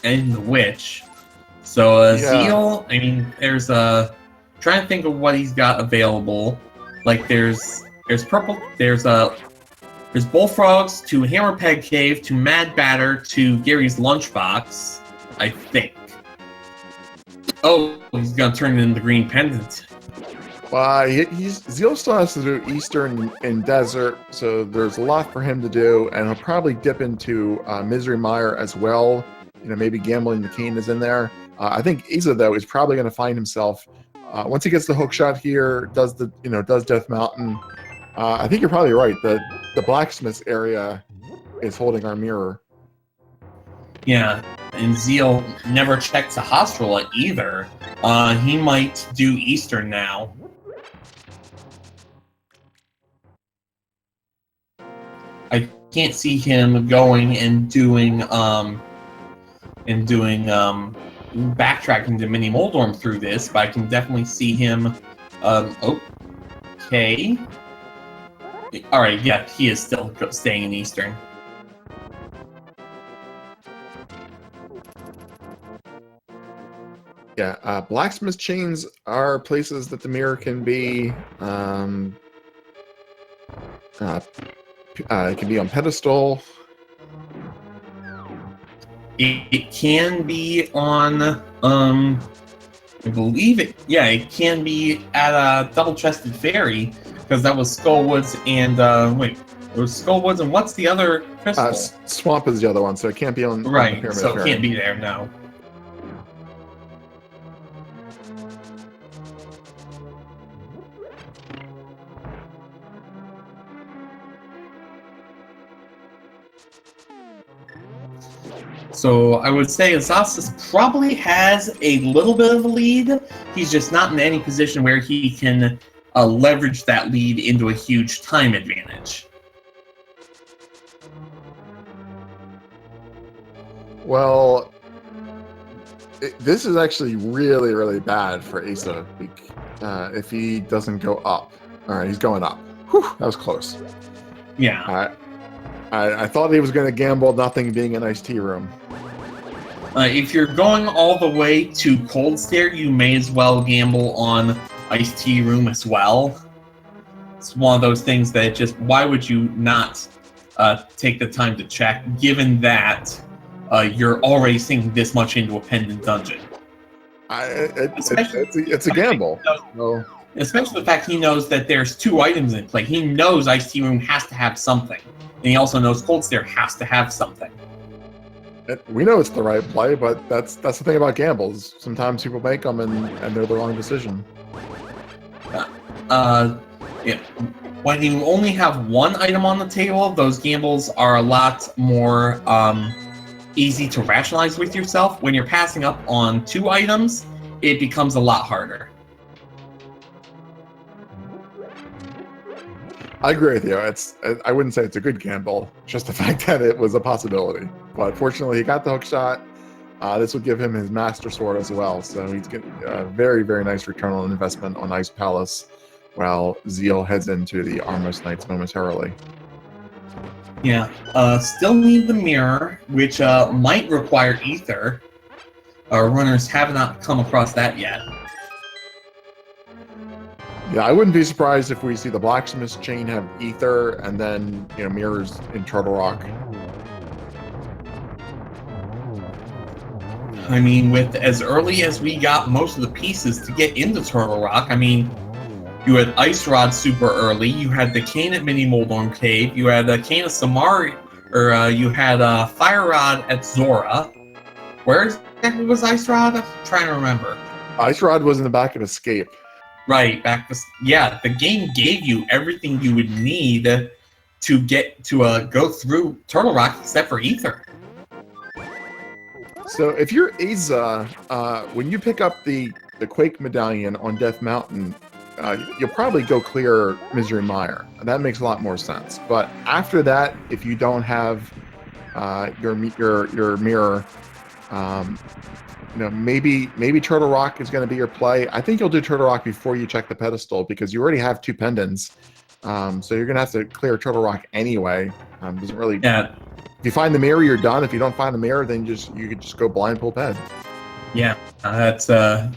Speaker 2: and the witch. So Zheal, I mean, there's trying to think of what he's got available. Like there's purple, there's Bullfrogs to Hammer Peg Cave to Mad Batter to Gary's Lunchbox, I think. Oh, he's gonna turn it into the Green Pendant.
Speaker 1: Zheal still has to do Eastern and Desert, so there's a lot for him to do, and he'll probably dip into Misery Mire as well. Maybe Gambling the Cane is in there. I think Aza though is probably going to find himself once he gets the hookshot here, does Death Mountain. I think you're probably right. The Blacksmiths area is holding our mirror.
Speaker 2: Yeah, and Zheal never checked the Hostile either. He might do Eastern now. I can't see him going and doing backtracking to Mini Moldorm through this, but I can definitely see him. Okay. All right. Yeah, he is still staying in Eastern.
Speaker 1: Yeah, blacksmith chains are places that the mirror can be. It can be on pedestal.
Speaker 2: It can be on, I believe it. Yeah, it can be at a double-chested fairy because that was Skullwoods and it was Skullwoods and what's the other crystal?
Speaker 1: Swamp is the other one, so it can't be on.
Speaker 2: Right,
Speaker 1: on the Pyramid
Speaker 2: so
Speaker 1: Fairy.
Speaker 2: it can't be there. No. So I would say asazas probably has a little bit of a lead. He's just not in any position where he can leverage that lead into a huge time advantage.
Speaker 1: Well, this is actually really, really bad for Asa if he doesn't go up. All right, he's going up. Whew, that was close.
Speaker 2: Yeah.
Speaker 1: I thought he was going to gamble nothing being an iced tea room.
Speaker 2: If you're going all the way to Cold Stare, you may as well gamble on Iced Tea Room as well. It's one of those things that just, why would you not take the time to check, given that you're already sinking this much into a pendant dungeon?
Speaker 1: It's a gamble.
Speaker 2: Especially the fact he knows that there's two items in play. He knows Iced Tea Room has to have something. And he also knows Cold Stare has to have something.
Speaker 1: We know it's the right play, but that's the thing about gambles. Sometimes people make them and they're the wrong decision.
Speaker 2: Yeah. when you only have one item on the table, those gambles are a lot more easy to rationalize with yourself. When you're passing up on 2 items, it becomes a lot harder.
Speaker 1: I agree with you. I wouldn't say it's a good gamble, just the fact that it was a possibility. But fortunately, he got the hook shot. This will give him his Master Sword as well, so he's getting a very, very nice return on investment on Ice Palace, while Zheal heads into the Armless Knights momentarily.
Speaker 2: Yeah, still need the mirror, which might require ether. Our runners have not come across that yet.
Speaker 1: Yeah, I wouldn't be surprised if we see the Blacksmith's Chain have ether and then, mirrors in Turtle Rock.
Speaker 2: I mean, with as early as we got most of the pieces to get into Turtle Rock, I mean, you had Ice Rod super early, you had the Cane at Mini Moldorm Cave, you had the Cane of Samari, or you had Fire Rod at Zora. Where exactly was Ice Rod? I'm trying to remember.
Speaker 1: Ice Rod was in the back of Escape.
Speaker 2: Right, yeah, the game gave you everything you would need to get to go through Turtle Rock except for ether.
Speaker 1: So if you're Aza, when you pick up the Quake Medallion on Death Mountain, you'll probably go clear Misery Mire. That makes a lot more sense. But after that, if you don't have your mirror, maybe Turtle Rock is going to be your play. I think you'll do Turtle Rock before you check the pedestal because you already have 2 pendants. So you're going to have to clear Turtle Rock anyway. Doesn't really.
Speaker 2: Yeah.
Speaker 1: If you find the mirror, you're done. If you don't find the mirror, then you could just go blind pull ped.
Speaker 2: Yeah, that's a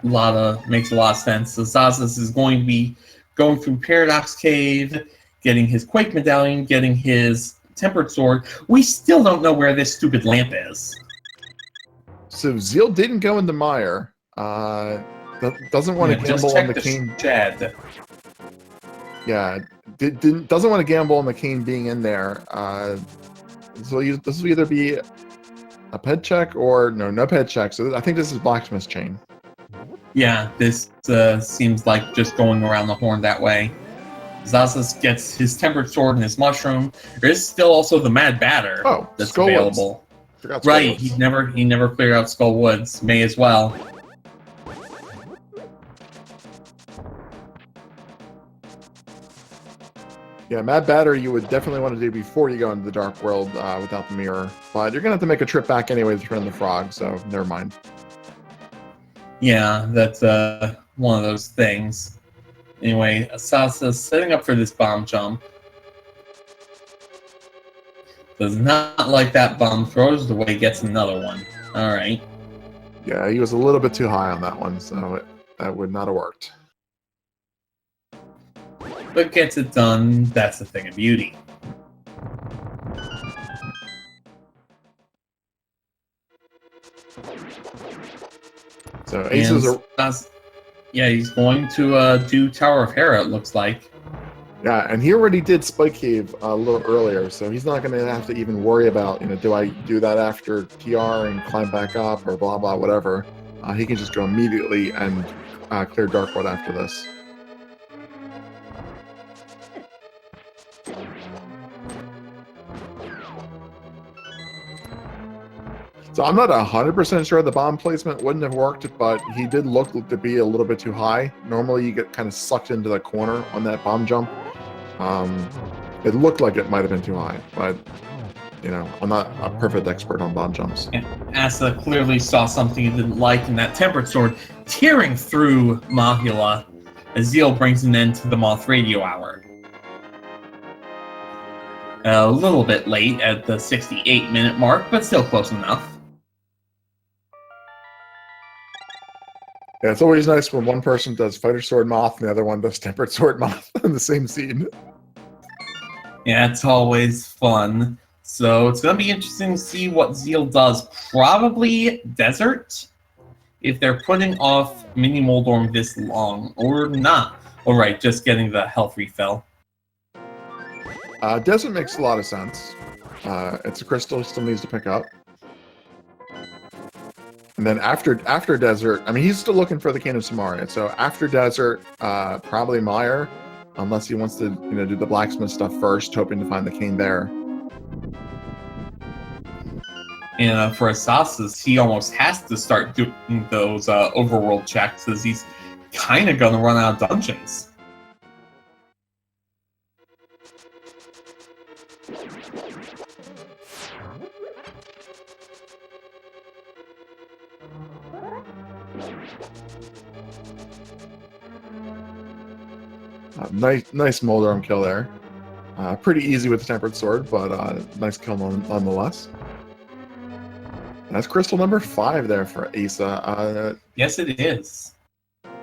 Speaker 2: lot of makes a lot of sense. Asazas is going to be going through Paradox Cave, getting his Quake Medallion, getting his Tempered Sword. We still don't know where this stupid lamp is.
Speaker 1: So Zheal didn't go into Mire. Doesn't want to gamble on the cane.
Speaker 2: Shed.
Speaker 1: Yeah, doesn't want to gamble on the cane being in there. So this will either be a ped check or no ped check. So I think this is Blacksmith's Chain.
Speaker 2: Yeah, this seems like just going around the horn that way. Zazas gets his Tempered Sword and his Mushroom. There is still also the Mad Batter that's
Speaker 1: Skull
Speaker 2: available.
Speaker 1: Woods.
Speaker 2: Right, he never cleared out Skull Woods. May as well.
Speaker 1: Yeah, Mad Batter you would definitely want to do before you go into the Dark World without the mirror. But you're going to have to make a trip back anyway to turn the frog, so never mind.
Speaker 2: Yeah, that's one of those things. Anyway, Asasa's setting up for this bomb jump. Does not like that bomb, throws it away, gets another one. Alright.
Speaker 1: Yeah, he was a little bit too high on that one, so that would not have worked.
Speaker 2: But gets it done, that's the thing of beauty.
Speaker 1: So Aces are...
Speaker 2: Yeah, he's going to do Tower of Hera, it looks like.
Speaker 1: Yeah, and he already did Spike Cave a little earlier, so he's not going to have to even worry about, do I do that after TR and climb back up or blah, blah, whatever. He can just go immediately and clear Dark World after this. So I'm not 100% sure the bomb placement wouldn't have worked, but he did look to be a little bit too high. Normally you get kind of sucked into the corner on that bomb jump. It looked like it might have been too high, but I'm not a perfect expert on bomb jumps.
Speaker 2: And Asa clearly saw something he didn't like in that Tempered Sword tearing through Mahula as Zheal brings an end to the Moth Radio Hour. A little bit late at the 68-minute mark, but still close enough.
Speaker 1: Yeah, it's always nice when one person does Fighter Sword Moth and the other one does Tempered Sword Moth in the same scene.
Speaker 2: Yeah, it's always fun. So it's going to be interesting to see what Zheal does. Probably Desert, if they're putting off Mini Moldorm this long, or not. Alright, just getting the health refill.
Speaker 1: Desert makes a lot of sense. It's a crystal he still needs to pick up. And then after Desert, I mean, he's still looking for the Cane of Samaria. So after Desert, probably Mire. unless he wants to, do the blacksmith stuff first, hoping to find the cane there.
Speaker 2: And for asazas, he almost has to start doing those overworld checks, as he's kind of going to run out of dungeons.
Speaker 1: Nice Molder arm kill there. Pretty easy with the tempered sword, but nice kill nonetheless. That's crystal number 5 there for Asa.
Speaker 2: Yes, it is.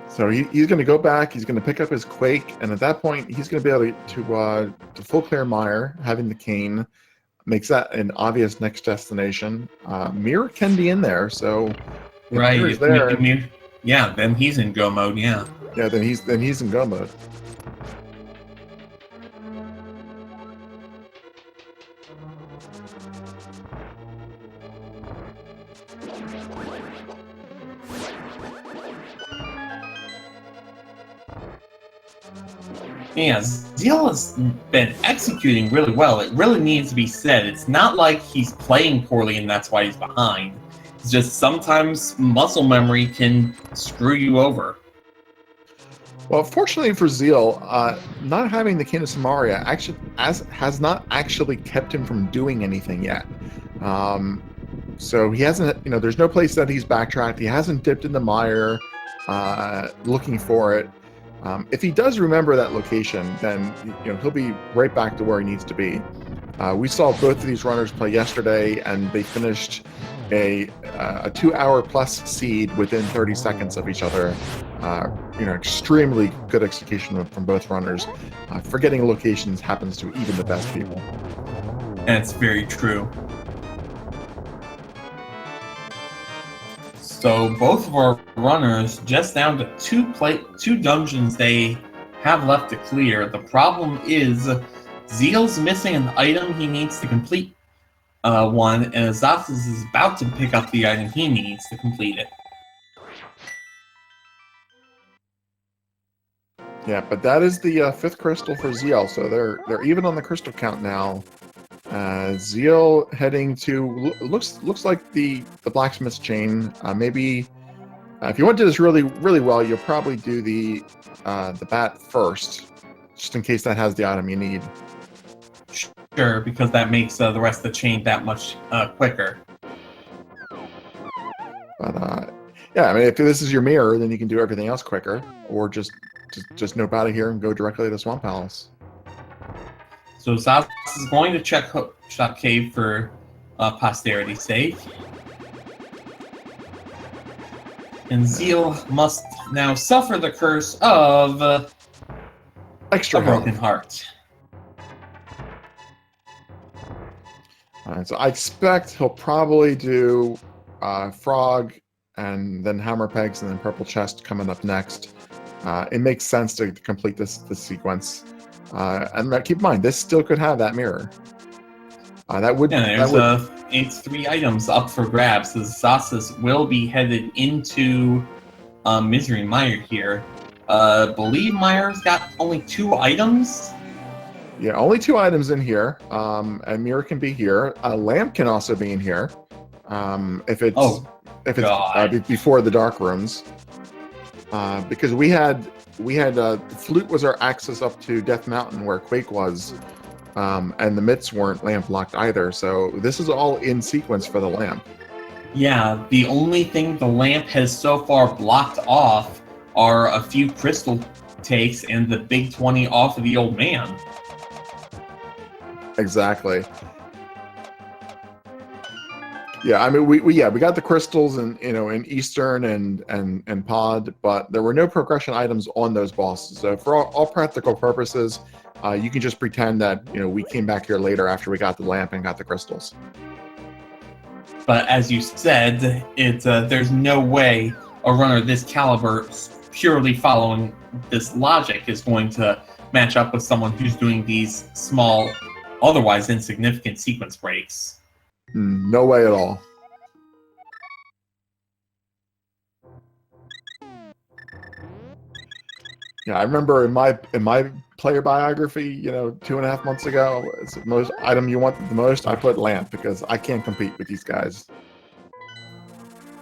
Speaker 1: So he's going to go back. He's going to pick up his Quake, and at that point, he's going to be able to full clear Mire, having the cane. Makes that an obvious next destination. Mirror can be in there, so
Speaker 2: right.
Speaker 1: Mirror's there.
Speaker 2: Yeah, then he's in go mode. Yeah.
Speaker 1: Yeah, then he's in go mode.
Speaker 2: Yeah, Zheal has been executing really well. It really needs to be said. It's not like he's playing poorly and that's why he's behind. It's just sometimes muscle memory can screw you over.
Speaker 1: Well, fortunately for Zheal, not having the Cane of Samaria has not actually kept him from doing anything yet. So he hasn't, there's no place that he's backtracked. He hasn't dipped in the mire looking for it. If he does remember that location, then he'll be right back to where he needs to be. We saw both of these runners play yesterday, and they finished a 2-hour plus seed within 30 seconds of each other. Extremely good execution from both runners. Forgetting locations happens to even the best people.
Speaker 2: That's very true. So both of our runners just down to two dungeons they have left to clear. The problem is Zheal's missing an item he needs to complete one, and Asazas is about to pick up the item he needs to complete it.
Speaker 1: Yeah, but that is the 5th crystal for Zheal, so they're even on the crystal count now. Zheal heading to looks like the blacksmith's chain. Maybe if you want to do this really well, you'll probably do the bat first, just in case that has the item you need.
Speaker 2: Sure, because that makes the rest of the chain that much quicker.
Speaker 1: But yeah, I mean, if this is your mirror, then you can do everything else quicker, or just nope out of here and go directly to the Swamp Palace.
Speaker 2: So Zaz is going to check Hookshot Cave for posterity's sake. And Zheal must now suffer the curse of
Speaker 1: extra
Speaker 2: a broken heart.
Speaker 1: Alright, so I expect he'll probably do Frog and then Hammer Pegs and then Purple Chest coming up next. It makes sense to complete this sequence. And keep in mind, this still could have that mirror.
Speaker 2: It's 3 items up for grabs. So Zasas will be headed into Misery Mire here. Believe Mire's got only 2 items.
Speaker 1: Yeah, only 2 items in here. And mirror can be here. A lamp can also be in here. If it's before the dark rooms. Because we had Flute was our access up to Death Mountain where Quake was, and the mitts weren't lamp locked either. So this is all in sequence for the lamp.
Speaker 2: Yeah, the only thing the lamp has so far blocked off are a few crystal takes and the big 20 off of the old man.
Speaker 1: Exactly. Yeah, I mean, we got the crystals in Eastern and Pod, but there were no progression items on those bosses. So for all practical purposes, you can just pretend that we came back here later after we got the lamp and got the crystals.
Speaker 2: But as you said, there's no way a runner this caliber, purely following this logic, is going to match up with someone who's doing these small, otherwise insignificant sequence breaks.
Speaker 1: No way at all. Yeah, I remember in my player biography, 2.5 months ago, it's the most item you want the most. I put lamp because I can't compete with these guys.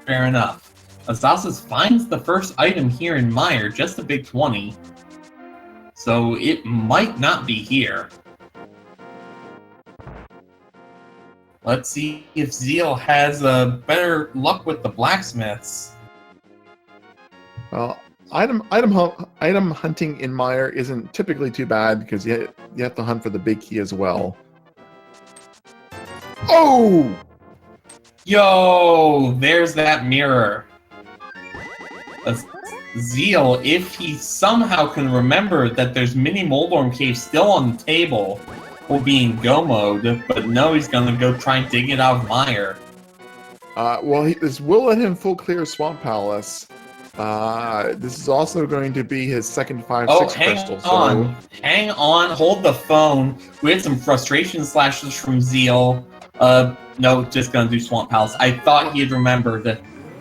Speaker 2: Fair enough. Asazas finds the first item here in Mire, just a big 20. So it might not be here. Let's see if Zheal has better luck with the blacksmiths.
Speaker 1: Well, item hunting in Mire isn't typically too bad because you have to hunt for the big key as well. Oh!
Speaker 2: Yo, there's that mirror. Zheal, if he somehow can remember that there's mini Moldorm Cave still on the table, will be in go mode, but no, he's gonna go try and dig it out of Mire.
Speaker 1: Well, this will let him full clear Swamp Palace. This is also going to be his second 5/6 crystal.
Speaker 2: Hang on, hold the phone. We had some frustration slashes from Zheal. No, just gonna do Swamp Palace. I thought he had remembered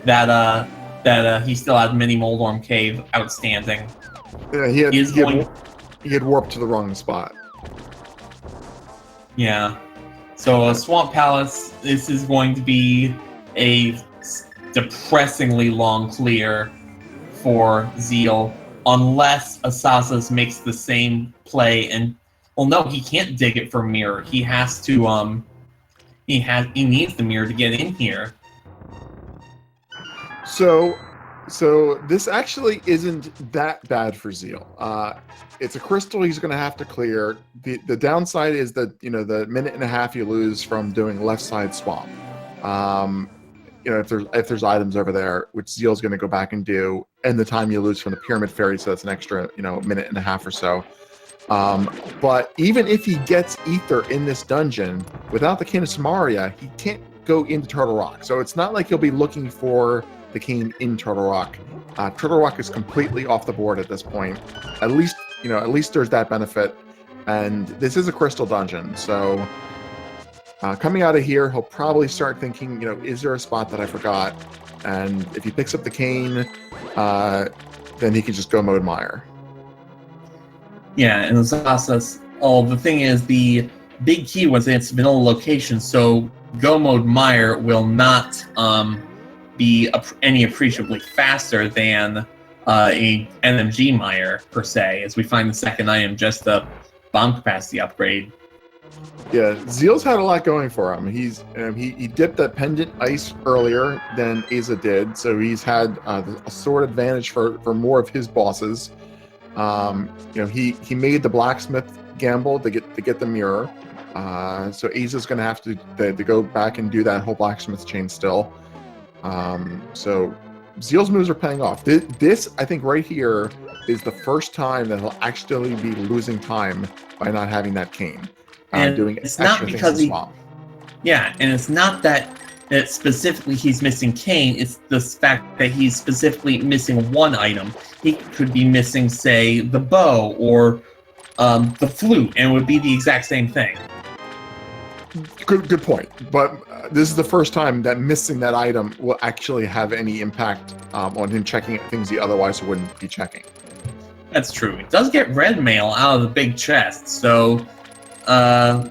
Speaker 2: that he still had mini Moldorm Cave outstanding.
Speaker 1: Yeah, he had warped to the wrong spot.
Speaker 2: Yeah. So Swamp Palace, this is going to be a depressingly long clear for Zheal, unless asazas makes the same play and well no, he can't dig it for mirror. He has to he needs the mirror to get in here.
Speaker 1: So this actually isn't that bad for Zheal. It's a crystal he's going to have to clear. The downside is that the minute and a half you lose from doing left side swamp. If there's items over there, which Zeal's going to go back and do, and the time you lose from the Pyramid Fairy, so that's an extra minute and a half or so. But even if he gets Ether in this dungeon without the Cane of Samaria, he can't go into Turtle Rock. So it's not like he'll be looking for the cane in Turtle Rock. Turtle Rock is completely off the board at this point. At least there's that benefit. And this is a crystal dungeon, so coming out of here, he'll probably start thinking, is there a spot that I forgot? And if he picks up the cane, then he can just go mode Mire.
Speaker 2: Yeah, and the thing is, the big key was in its vanilla location, so go mode Mire will not be any appreciably faster than a NMG Mire, per se, as we find the second item just a bomb capacity upgrade.
Speaker 1: Yeah, Zeal's had a lot going for him. He dipped that pendant ice earlier than Aza did, so he's had a sword advantage for more of his bosses. He made the blacksmith gamble to get the mirror. So Aza's going to have to go back and do that whole blacksmith chain still. So Zeal's moves are paying off. This I think right here is the first time that he'll actually be losing time by not having that cane.
Speaker 2: And
Speaker 1: doing
Speaker 2: it's not because it's not that specifically he's missing cane, it's the fact that he's specifically missing one item. He could be missing, say, the bow or the flute, and it would be the exact same thing.
Speaker 1: Good point. But this is the first time that missing that item will actually have any impact on him checking things he otherwise wouldn't be checking.
Speaker 2: That's true. It does get red mail out of the big chest, so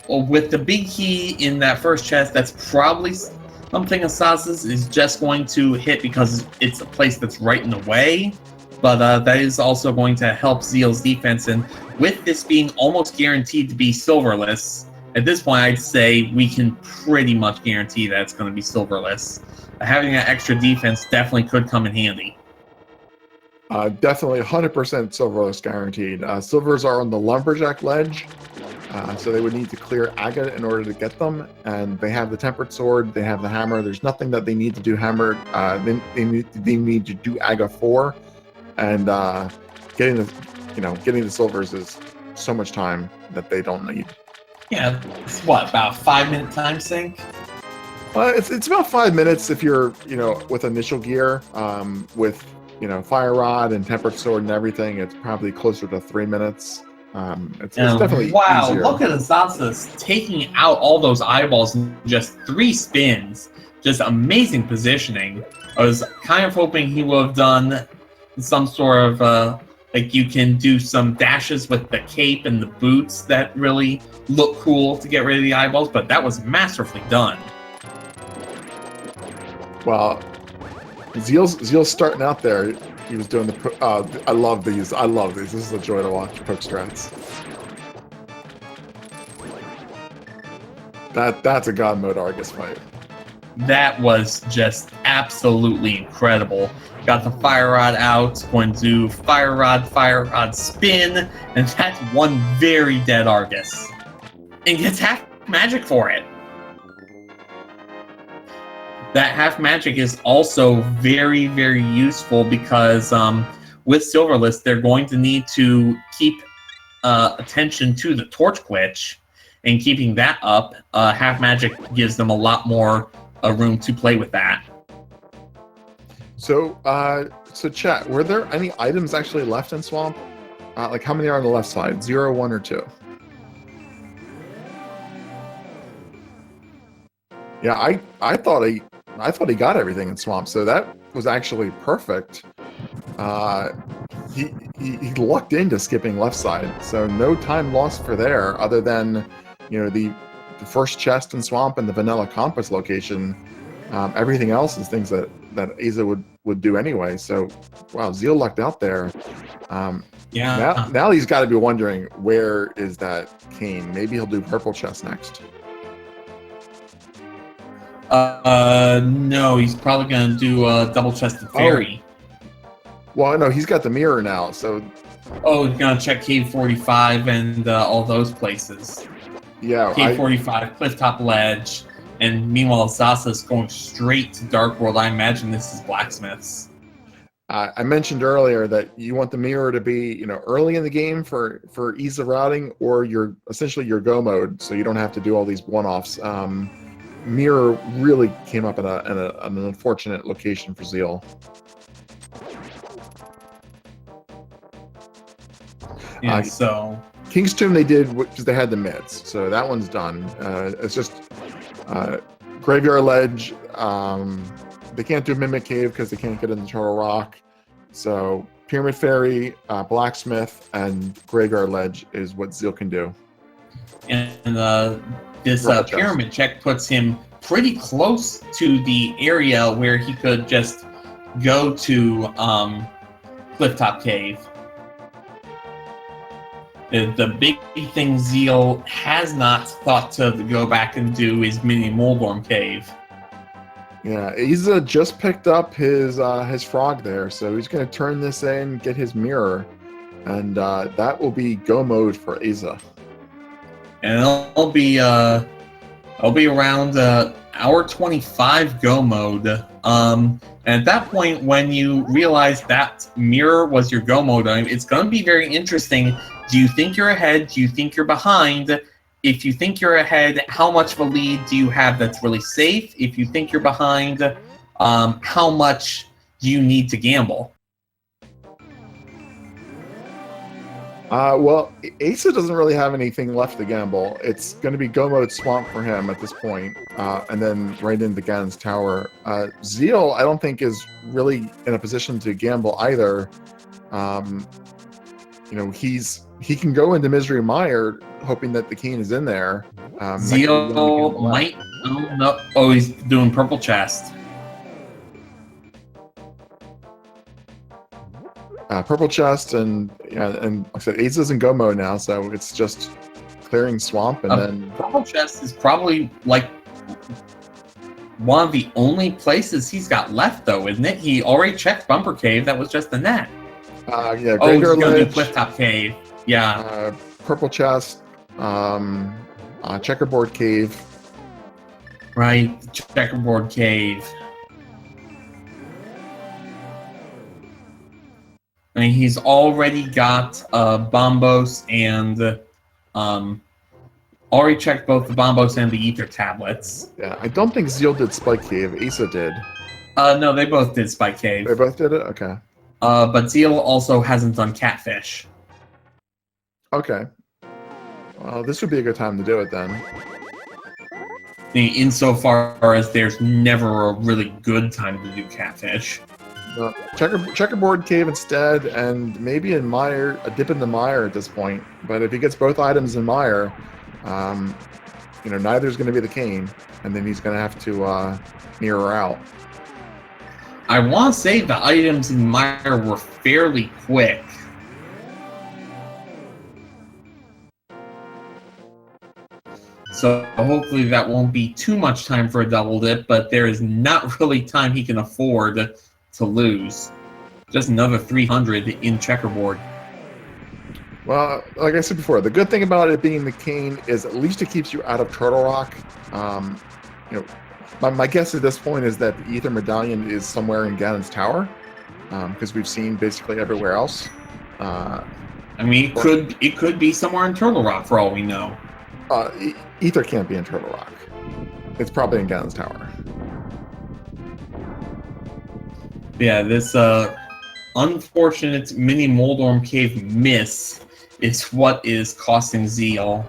Speaker 2: with the big key in that first chest, that's probably something asazas is just going to hit because it's a place that's right in the way. But that is also going to help Zeal's defense, and with this being almost guaranteed to be silverless, at this point I'd say we can pretty much guarantee that it's going to be silverless. Having that extra defense definitely could come in handy.
Speaker 1: Definitely 100% silverless guaranteed. Silvers are on the Lumberjack ledge. So they would need to clear Aga in order to get them, and they have the Tempered Sword, they have the Hammer. There's nothing that they need to do Hammer. They need to do Aga for, and getting the silvers is so much time that they don't need.
Speaker 2: Yeah, it's what, about a 5-minute time sink?
Speaker 1: It's about 5 minutes if you're with initial gear, with Fire Rod and Tempered Sword and everything. It's probably closer to 3 minutes. It's definitely easier.
Speaker 2: Look at asazas taking out all those eyeballs in just 3 spins. Just amazing positioning. I was kind of hoping he would have done some sort of Like you can do some dashes with the cape and the boots that really look cool to get rid of the eyeballs, but that was masterfully done.
Speaker 1: Well, Zeal's starting out there. He was doing the. I love these. I love these. This is a joy to watch. Poke strats. That's a God mode Argus fight.
Speaker 2: That was just absolutely incredible. Got the fire rod out, going to do fire rod spin, and that's one very dead Argus. And gets half magic for it. That half magic is also very, very useful because with Silverless, they're going to need to keep attention to the Torch Glitch, and keeping that up, half magic gives them a lot more room to play with that.
Speaker 1: So, so chat, were there any items actually left in Swamp? Like how many are on the left side? 0, 1, or 2? Yeah, I thought he got everything in Swamp, so that was actually perfect. He lucked into skipping left side, so no time lost for there, other than, you know, the first chest in Swamp and the vanilla compass location. Everything else is things that Aza would do anyway. So, wow, Zheal lucked out there.
Speaker 2: Yeah.
Speaker 1: Now he's got to be wondering, where is that cane? Maybe he'll do purple chest next.
Speaker 2: No, he's probably gonna do a double-chested fairy.
Speaker 1: Well, no, he's got the mirror now, so.
Speaker 2: Oh, he's gonna check Cave 45 and all those places.
Speaker 1: Yeah,
Speaker 2: Cave 45, Clifftop Ledge, and meanwhile, Asazas going straight to Dark World. I imagine this is Blacksmith's.
Speaker 1: I mentioned earlier that you want the mirror to be, you know, early in the game for ease of routing, or essentially your go mode, so you don't have to do all these one-offs. Mirror really came up in an unfortunate location for Zheal.
Speaker 2: Yeah, so
Speaker 1: King's Tomb they did because they had the mids, so that one's done. It's just Graveyard Ledge. They can't do Mimic Cave because they can't get into Turtle Rock. So Pyramid Fairy, Blacksmith, and Graveyard Ledge is what Zheal can do.
Speaker 2: And this pyramid check puts him pretty close to the area where he could just go to Clifftop Cave. The big thing Zheal has not thought to go back and do is Mini Moldorm Cave.
Speaker 1: Yeah, Aza just picked up his frog there, so he's going to turn this in, get his mirror, and that will be go mode for Aza.
Speaker 2: And it'll be around hour 25 go mode. And at that point, when you realize that mirror was your go mode, it's going to be very interesting. Do you think you're ahead? Do you think you're behind? If you think you're ahead, how much of a lead do you have that's really safe? If you think you're behind, how much do you need to gamble?
Speaker 1: Well, Aza doesn't really have anything left to gamble. It's going to be go mode Swamp for him at this point, and then right into Ganon's Tower. Zheal, I don't think, is really in a position to gamble either. You know, he can go into Misery Mire, hoping that the cane is in there.
Speaker 2: Zheal might. Oh, no. Oh, he's doing purple chest.
Speaker 1: Purple chest, and like I said, Aza's in go mode now, so it's just clearing Swamp, and then
Speaker 2: purple chest is probably like one of the only places he's got left, though, isn't it? He already checked Bumper Cave. That was just the net.
Speaker 1: Yeah,
Speaker 2: he's gonna do Clifftop Cave. Yeah.
Speaker 1: Purple chest, checkerboard cave.
Speaker 2: Right, checkerboard cave. I mean, he's already got Bombos and already checked both the Bombos and the Ether tablets.
Speaker 1: Yeah, I don't think Zheal did Spike Cave. Aza did.
Speaker 2: No, they both did Spike Cave.
Speaker 1: They both did it? Okay.
Speaker 2: But Zheal also hasn't done Catfish.
Speaker 1: Okay. Well, this would be a good time to do it then.
Speaker 2: Insofar as there's never a really good time to do Catfish.
Speaker 1: Checkerboard cave instead, and maybe in mire, a dip in the mire at this point. But if he gets both items in mire, neither's going to be the cane, and then he's going to have to mirror out.
Speaker 2: I want to say the items in mire were fairly quick. So hopefully that won't be too much time for a double dip, but there is not really time he can afford to lose. Just another 300 in checkerboard.
Speaker 1: Well, like I said before, the good thing about it being the cane is at least it keeps you out of Turtle Rock. My guess at this point is that the Ether Medallion is somewhere in Ganon's Tower, because we've seen basically everywhere else.
Speaker 2: I mean, it could be somewhere in Turtle Rock for all we know.
Speaker 1: Ether can't be in Turtle Rock. It's probably in Ganon's Tower.
Speaker 2: Yeah, this unfortunate mini Moldorm Cave miss is what is costing Zheal.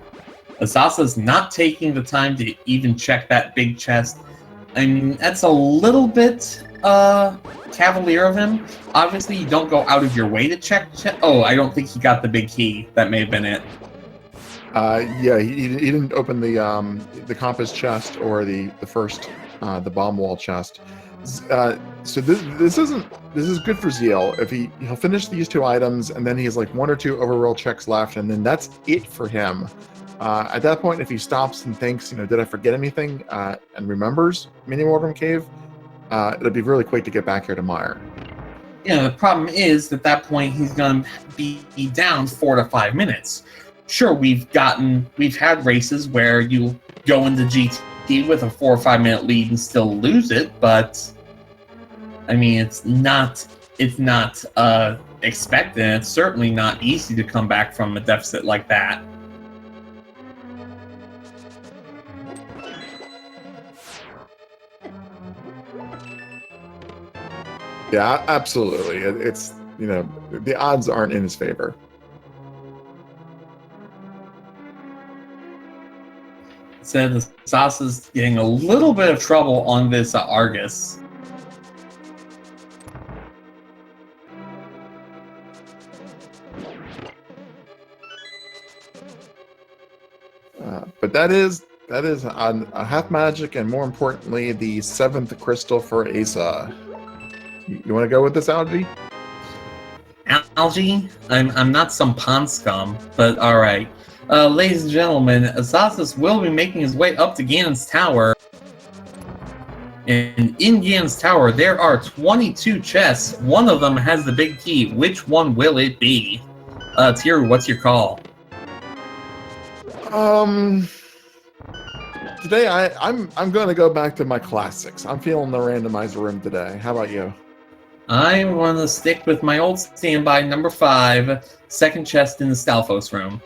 Speaker 2: Asasa's not taking the time to even check that big chest. I mean, that's a little bit cavalier of him. Obviously, you don't go out of your way to check. Oh, I don't think he got the big key. That may have been it.
Speaker 1: Yeah, he didn't open the compass chest or the first the bomb wall chest. So this is good for Zheal. If he'll finish these two items, and then he has like one or two overroll checks left, and then that's it for him. At that point, if he stops and thinks, did I forget anything, and remembers Mini Moldorm Cave, it'll be really quick to get back here to Mire.
Speaker 2: Yeah, the problem is at that point he's gonna be down 4 to 5 minutes. Sure, we've had races where you go into GT with a 4 or 5 minute lead and still lose it, but I mean it's not expected. It's certainly not easy to come back from a deficit like that.
Speaker 1: Yeah, absolutely. It's the odds aren't in his favor.
Speaker 2: Said the Sasa's getting a little bit of trouble on this Argus.
Speaker 1: But that is a half magic, and more importantly, the 7th crystal for Asa. You want to go with this, Algae?
Speaker 2: Algae? I'm not some pond scum, but all right. Ladies and gentlemen, Asazas will be making his way up to Ganon's Tower. And in Ganon's Tower, there are 22 chests. One of them has the big key. Which one will it be? Tiru, what's your call?
Speaker 1: Today I'm going to go back to my classics. I'm feeling the randomizer room today. How about you?
Speaker 2: I want to stick with my old standby number 5, second chest in the Stalfos room.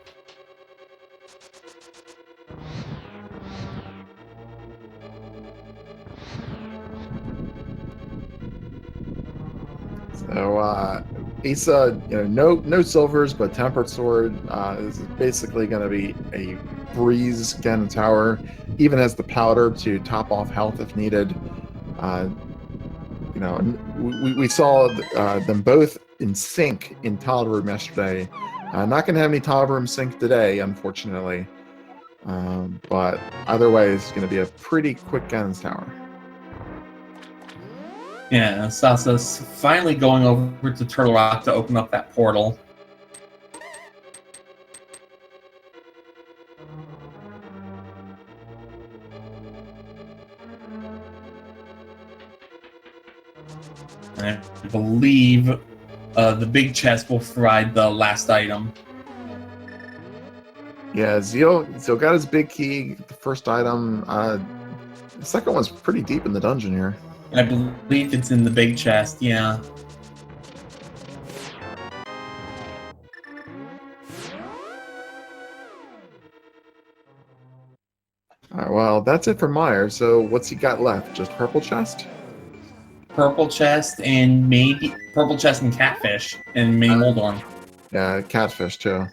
Speaker 1: So Asa, no silvers, but tempered sword is basically going to be a breeze. Ganon Tower even has the powder to top off health if needed. We saw them both in sync in Tile Room yesterday. Not going to have any Tile Room sync today, unfortunately. But either way, it's going to be a pretty quick Ganon's Tower.
Speaker 2: Yeah, Sasa's finally going over to Turtle Rock to open up that portal. I believe the big chest will provide the last item.
Speaker 1: Yeah, Zheal got his big key, the first item. The second one's pretty deep in the dungeon here.
Speaker 2: I believe it's in the big chest, yeah.
Speaker 1: All right, well, that's it for Meyer. So what's he got left? Just purple chest?
Speaker 2: Purple chest and maybe purple chest and catfish and mini Moldorm.
Speaker 1: Yeah, catfish too.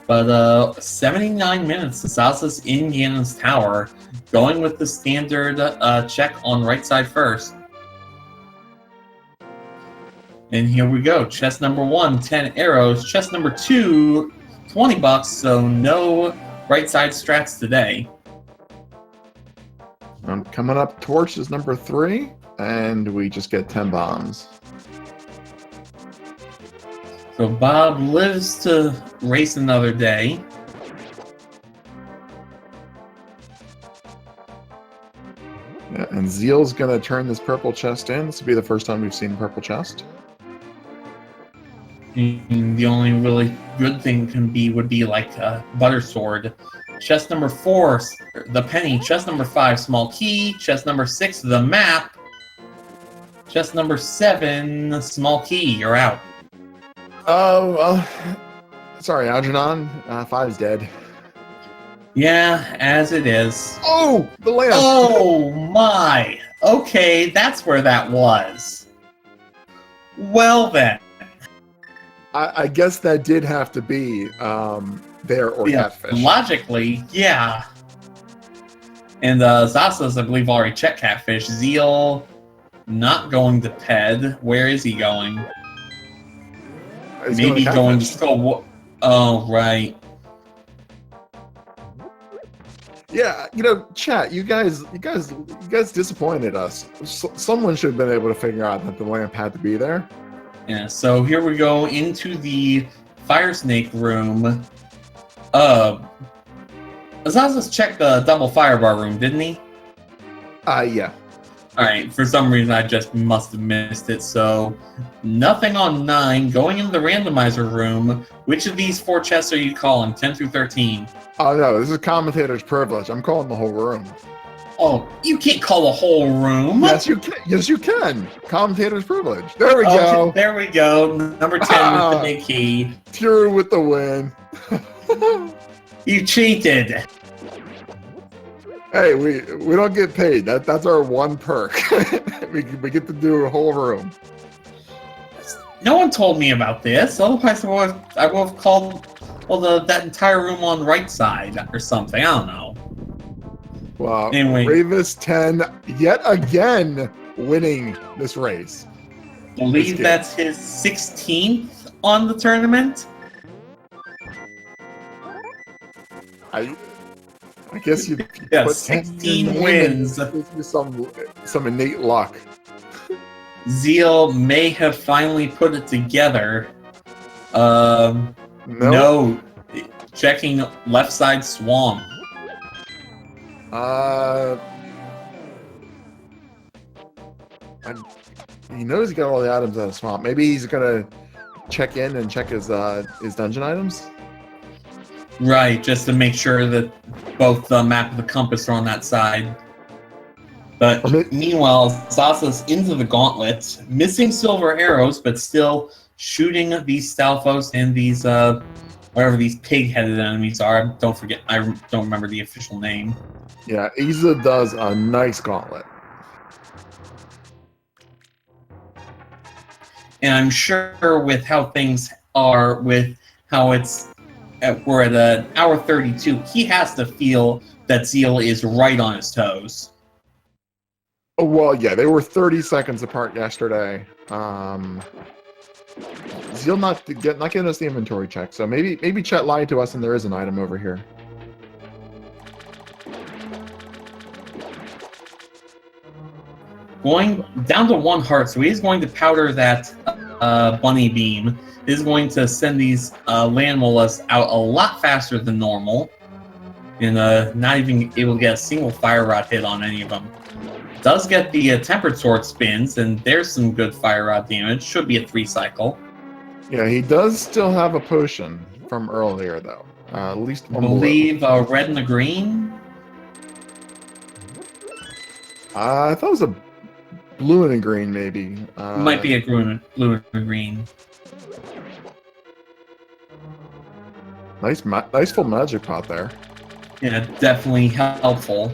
Speaker 2: But 79 minutes, Asasa's in Ganon's Tower, going with the standard check on right side first. And here we go. Chest number 1, 10 arrows. Chest number 2, 20 bucks. So no right side strats today.
Speaker 1: Coming up, torch is number 3, and we just get 10 bombs.
Speaker 2: So Bob lives to race another day.
Speaker 1: Yeah, and Zheal's gonna turn this purple chest in. This will be the first time we've seen purple chest.
Speaker 2: And the only really good thing would be like a butter sword. Chest number 4, the penny. Chest number 5, small key. Chest number 6, the map. Chest number 7, small key. You're out.
Speaker 1: Oh, sorry, Algernon. 5's dead.
Speaker 2: Yeah, as it is.
Speaker 1: Oh, the lamp!
Speaker 2: Oh my! Okay, that's where that was. Well then.
Speaker 1: I guess that did have to be there or catfish.
Speaker 2: Logically, yeah. And Zasas, I believe, already checked catfish. Zheal, not going to Ped. Where is he going? Maybe going to still. Oh, right.
Speaker 1: Yeah, chat. You guys disappointed us. Someone should have been able to figure out that the lamp had to be there.
Speaker 2: Yeah. So here we go into the fire snake room. Azazas checked the double firebar room, didn't he?
Speaker 1: Yeah.
Speaker 2: Alright, for some reason I just must have missed it, so nothing on 9. Going into the randomizer room, which of these 4 chests are you calling? 10 through 13?
Speaker 1: Oh no, this is commentator's privilege. I'm calling the whole room.
Speaker 2: Oh, you can't call the whole room!
Speaker 1: Yes, you can. Yes, you can. Commentator's privilege. There we go.
Speaker 2: There we go. Number 10 with the big key.
Speaker 1: Pure with the win.
Speaker 2: You cheated!
Speaker 1: Hey, we don't get paid. That's our one perk. we get to do a whole room.
Speaker 2: No one told me about this. Otherwise, I would have called that entire room on the right side or something. I don't know.
Speaker 1: Wow.
Speaker 2: Anyway,
Speaker 1: Ravis 10 yet again winning this race.
Speaker 2: Believe that's his 16th on the tournament.
Speaker 1: I guess you
Speaker 2: put 16 wins.
Speaker 1: Some innate luck.
Speaker 2: Zheal may have finally put it together. No. Checking left side swamp.
Speaker 1: He knows he got all the items out of swamp. Maybe he's gonna check in and check his dungeon items.
Speaker 2: Right, just to make sure that both the map and the compass are on that side. But meanwhile, Sasa's into the gauntlet, missing silver arrows, but still shooting these Stalfos and these, whatever these pig-headed enemies are. I don't remember the official name.
Speaker 1: Yeah, Isa does a nice gauntlet.
Speaker 2: And I'm sure with how things are, with how we're at an hour 32, he has to feel that Zheal is right on his toes.
Speaker 1: Oh, well, yeah, they were 30 seconds apart yesterday. Zheal not getting us the inventory check, so maybe Chet lied to us and there is an item over here.
Speaker 2: Going down to 1 heart, so he's going to powder that bunny beam. Is going to send these land mollusks out a lot faster than normal, and not even able to get a single fire rod hit on any of them. Does get the tempered sword spins, and there's some good fire rod damage. Should be a 3 cycle.
Speaker 1: Yeah, he does still have a potion from earlier, though. At least one.
Speaker 2: I believe red and the green.
Speaker 1: I thought it was a blue and a green, maybe.
Speaker 2: Might be a blue and a green.
Speaker 1: Nice full magic pot there.
Speaker 2: Yeah, definitely helpful.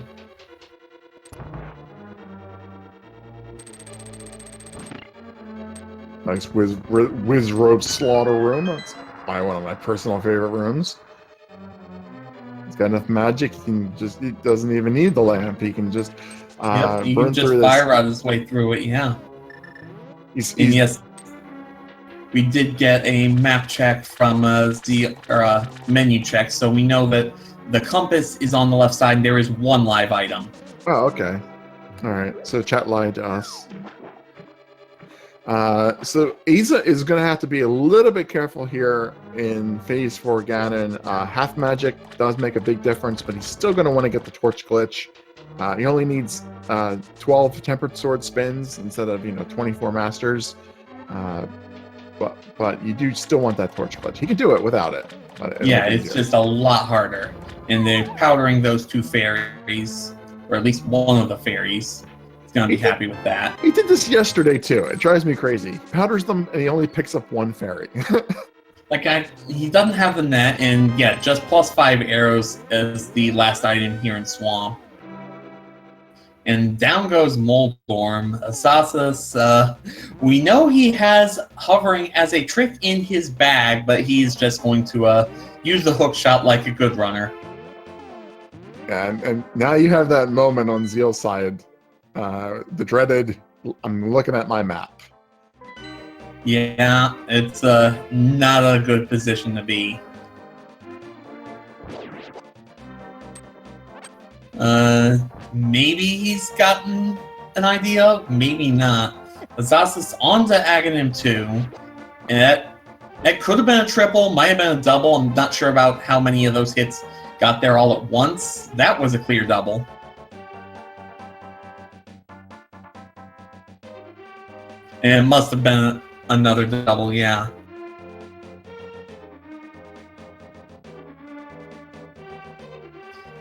Speaker 1: Nice whiz rope slaughter room. That's one of my personal favorite rooms. He's got enough magic. He doesn't even need the lamp. He can just
Speaker 2: he can just fire rod his way through it. Yeah.
Speaker 1: He's
Speaker 2: we did get a map check from menu check, so we know that the compass is on the left side and there is one live item.
Speaker 1: Oh, okay. All right. So chat lied to us. So Aza is going to have to be a little bit careful here in phase 4 Ganon. Half magic does make a big difference, but he's still going to want to get the torch glitch. He only needs 12 tempered sword spins instead of 24 masters. But you do still want that torch glitch. He can do it without it.
Speaker 2: Yeah, it's just a lot harder. And they're powdering those 2 fairies, or at least one of the fairies. He's gonna be happy with that.
Speaker 1: He did this yesterday too. It drives me crazy. He powders them and he only picks up 1 fairy.
Speaker 2: He doesn't have the net, and yeah, just +5 arrows as the last item here in Swamp. And down goes Moldorm. Asazas, we know he has hovering as a trick in his bag, but he's just going to use the hook shot like a good runner.
Speaker 1: And now you have that moment on Zheal's side. The dreaded, I'm looking at my map.
Speaker 2: Yeah, it's not a good position to be. Maybe he's gotten an idea, maybe not. Asazas onto Aghanim 2, and that could have been a triple, might have been a double. I'm not sure about how many of those hits got there all at once. That was a clear double. And it must have been another double, yeah.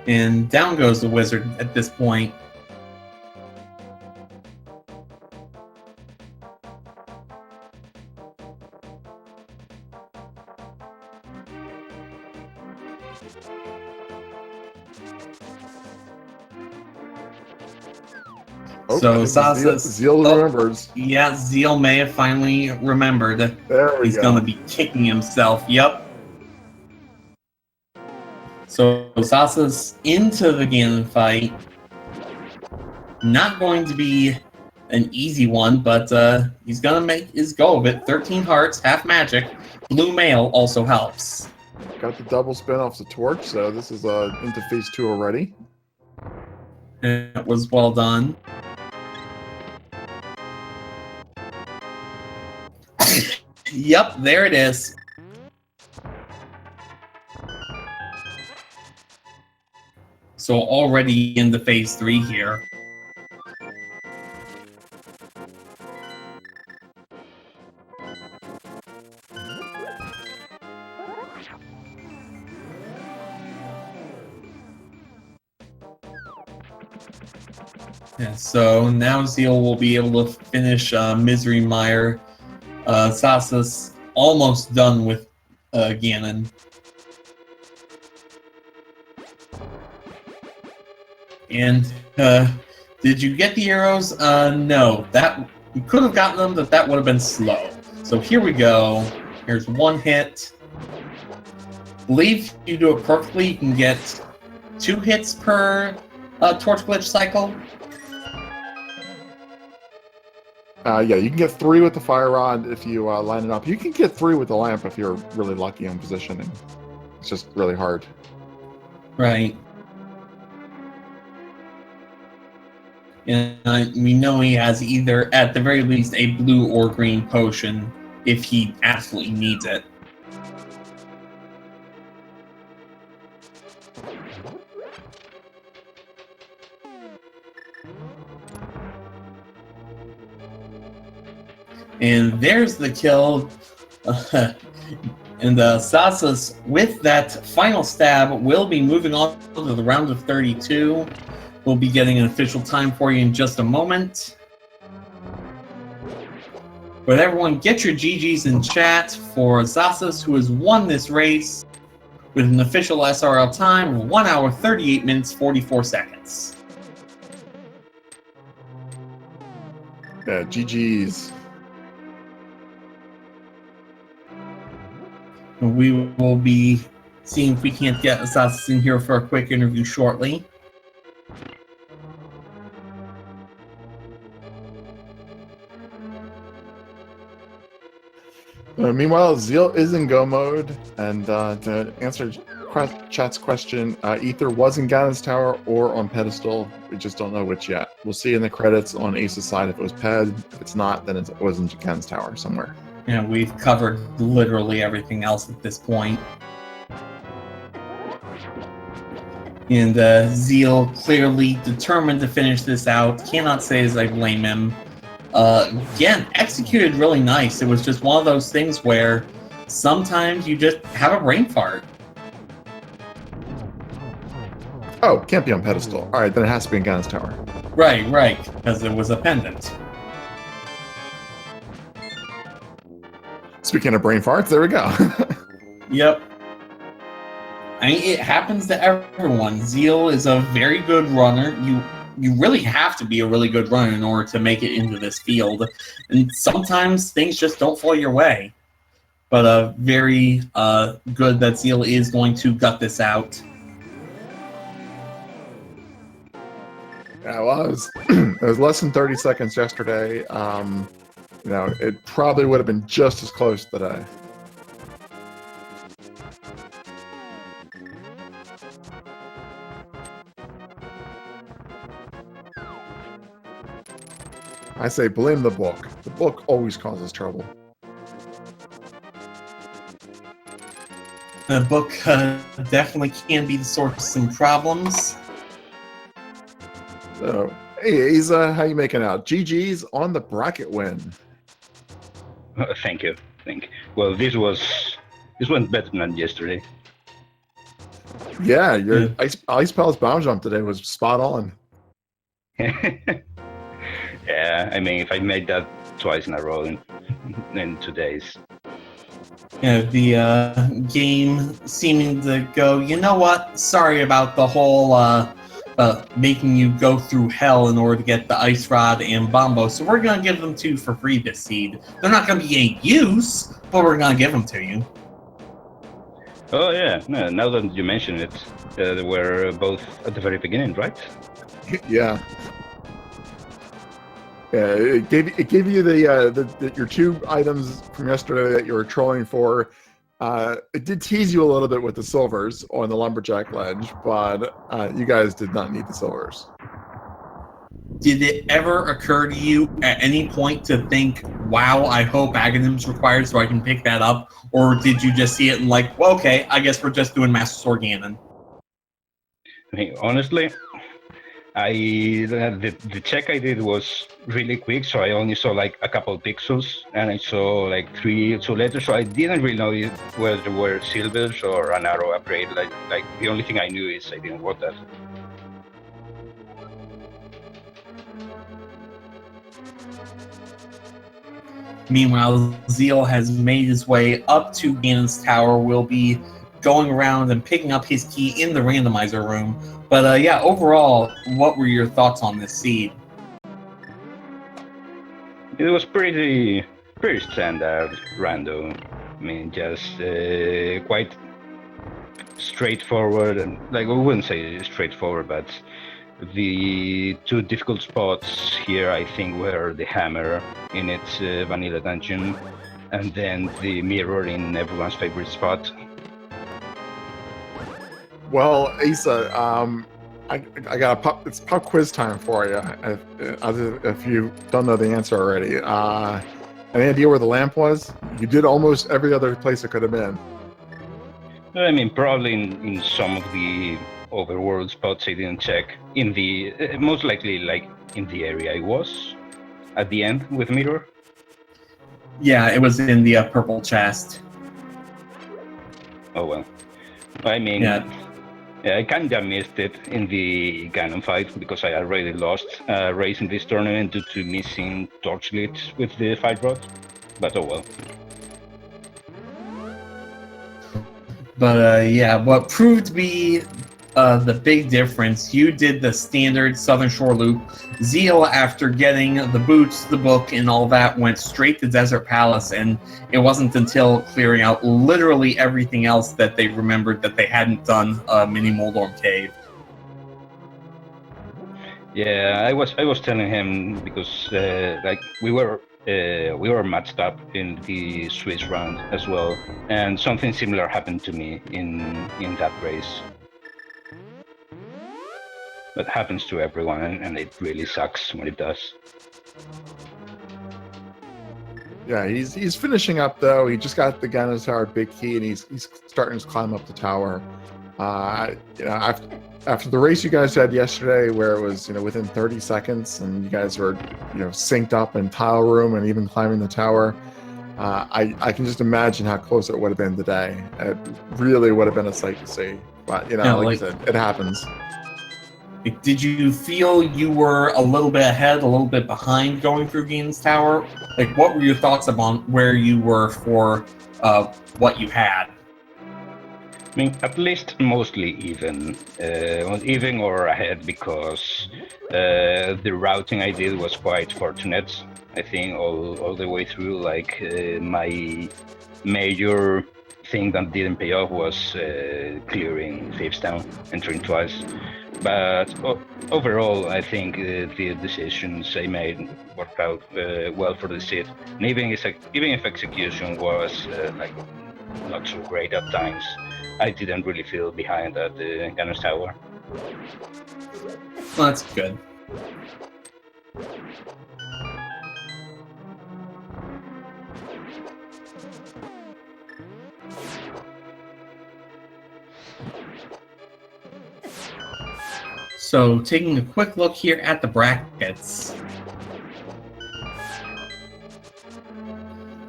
Speaker 2: And down goes the wizard at this point. So
Speaker 1: Zheal remembers.
Speaker 2: Yeah, Zheal may have finally remembered. He's going to be kicking himself. Yep. So Asazas into the Ganon fight. Not going to be an easy one, but he's going to make his go of it. 13 hearts, half magic. Blue mail also helps.
Speaker 1: Got the double spin off the torch, so this is into phase 2 already.
Speaker 2: It was well done. Yep, there it is. So already into phase 3 here. Yeah, so now Zheal will be able to finish Misery Mire. Asazas almost done with Ganon. And did you get the arrows? No, you could have gotten them, but that would have been slow. So here we go. Here's 1 hit. Believe if you do it perfectly, you can get 2 hits per torch glitch cycle.
Speaker 1: Yeah, you can get 3 with the fire rod if you line it up. You can get 3 with the lamp if you're really lucky on positioning. It's just really hard.
Speaker 2: Right. And we know he has either, at the very least, a blue or green potion if he absolutely needs it. And there's the kill. And Asazas, with that final stab, will be moving on to the round of 32. We'll be getting an official time for you in just a moment. But everyone, get your GGs in chat for Asazas, who has won this race with an official SRL time of 1 hour, 38 minutes, 44 seconds.
Speaker 1: Yeah, GGs.
Speaker 2: We will be seeing if we can't get Asazas in here for a quick interview shortly.
Speaker 1: Meanwhile, Zheal is in go mode, and to answer chat's question, Ether was in Ganon's Tower or on Pedestal. We just don't know which yet. We'll see in the credits on Ace's side if it was Ped. If it's not, then it was in Ganon's Tower somewhere.
Speaker 2: Yeah, we've covered literally everything else at this point. And Zheal clearly determined to finish this out. Cannot say as I blame him. Again, executed really nice. It was just one of those things where sometimes you just have a brain fart.
Speaker 1: Oh, can't be on Pedestal. All right, then it has to be in Ganon's Tower.
Speaker 2: Right, because it was a pendant.
Speaker 1: Speaking of brain farts, there we go.
Speaker 2: Yep. I mean, it happens to everyone. Zheal is a very good runner. You really have to be a really good runner in order to make it into this field. And sometimes things just don't fall your way. But very good that Zheal is going to gut this out.
Speaker 1: Yeah, well, it was less than 30 seconds yesterday. It probably would have been just as close today. I say blame the book. The book always causes trouble.
Speaker 2: The book definitely can be the source of some problems.
Speaker 1: So, hey, Asa, how you making out? GG's on the bracket win.
Speaker 3: Thank you. Well, this went better than yesterday.
Speaker 1: Yeah, your Ice Palace Bomb Jump today was spot on.
Speaker 3: Yeah, I mean, if I made that twice in a row in 2 days.
Speaker 2: Yeah, the game seeming to go, you know what? Sorry about the whole making you go through hell in order to get the Ice Rod and Bombo, so we're going to give them to you for free this seed. They're not going to be any use, but we're going to give them to you.
Speaker 3: Oh, yeah. No, now that you mention it, they were both at the very beginning, right?
Speaker 1: Yeah. Yeah, it gave you the your 2 items from yesterday that you were trolling for. It did tease you a little bit with the silvers on the lumberjack ledge, but you guys did not need the silvers.
Speaker 2: Did it ever occur to you at any point to think, wow, I hope Aghanim's required so I can pick that up? Or did you just see it and like, well, okay, I guess we're just doing Master Sword Ganon?
Speaker 3: I mean, honestly, the check I did was really quick, so I only saw like a couple pixels, and I saw like 2 letters, so I didn't really know whether they were silvers or an arrow upgrade. Like the only thing I knew is I didn't want that.
Speaker 2: Meanwhile, Zheal has made his way up to Ganon's Tower, will be going around and picking up his key in the randomizer room. But yeah, overall, what were your thoughts on this seed?
Speaker 3: It was pretty standard random. I mean, just quite straightforward, and like I wouldn't say straightforward, but the 2 difficult spots here, I think, were the hammer in its vanilla dungeon, and then the mirror in everyone's favorite spot.
Speaker 1: Well, Asa, I got it's pop quiz time for you. If you don't know the answer already, any idea where the lamp was? You did almost every other place it could have been.
Speaker 3: I mean, probably in some of the overworld spots I didn't check. In the most likely, like in the area I was at the end with mirror.
Speaker 2: Yeah, it was in the purple chest.
Speaker 3: Oh well. I mean,
Speaker 2: Yeah.
Speaker 3: I kinda missed it in the Ganon fight because I already lost a race in this tournament due to missing torchlit with the fight rod. But oh well.
Speaker 2: But yeah, what proved to be the big difference, you did the standard Southern Shore loop. Zheal, after getting the boots, the book, and all that, went straight to Desert Palace, and it wasn't until clearing out literally everything else that they remembered that they hadn't done Mini Moldorm Cave.
Speaker 3: Yeah, I was telling him because like we were we were matched up in the Swiss round as well, and something similar happened to me in that race. That happens to everyone, and it really sucks when it does.
Speaker 1: Yeah, he's finishing up though. He just got the Ganos Tower big key, and he's starting to climb up the tower. After the race you guys had yesterday, where it was within 30 seconds, and you guys were synced up in tile room and even climbing the tower, I can just imagine how close it would have been today. It really would have been a sight to see. But like you said, it happens.
Speaker 2: Did you feel you were a little bit ahead, a little bit behind going through Gaines Tower? Like, what were your thoughts about where you were for what you had?
Speaker 3: I mean, at least mostly even. Even or ahead, because the routing I did was quite fortunate. I think all the way through, like my major thing that didn't pay off was clearing Thieves Town, entering twice. But overall, I think the decisions I made worked out well for the seed. And even if execution was not so great at times, I didn't really feel behind at the Ganos Tower.
Speaker 2: Well, that's good. So, taking a quick look here at the brackets.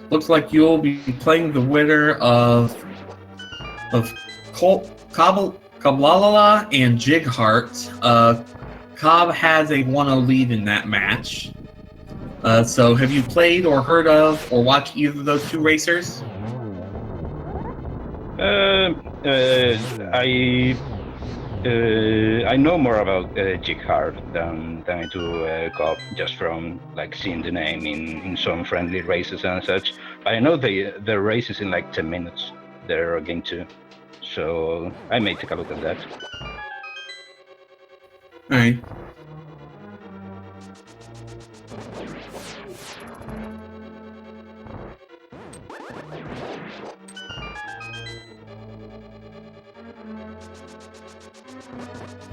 Speaker 2: Looks like you'll be playing the winner of Kablalala and Jigheart. Cobb has a 1-0 lead in that match. So, have you played or heard of or watched either of those two racers?
Speaker 3: I know more about Jigheart than I do Cobb, just from seeing the name in some friendly races and such. But I know the race is in 10 minutes. They're game 2, so I may take a look at that.
Speaker 2: All right.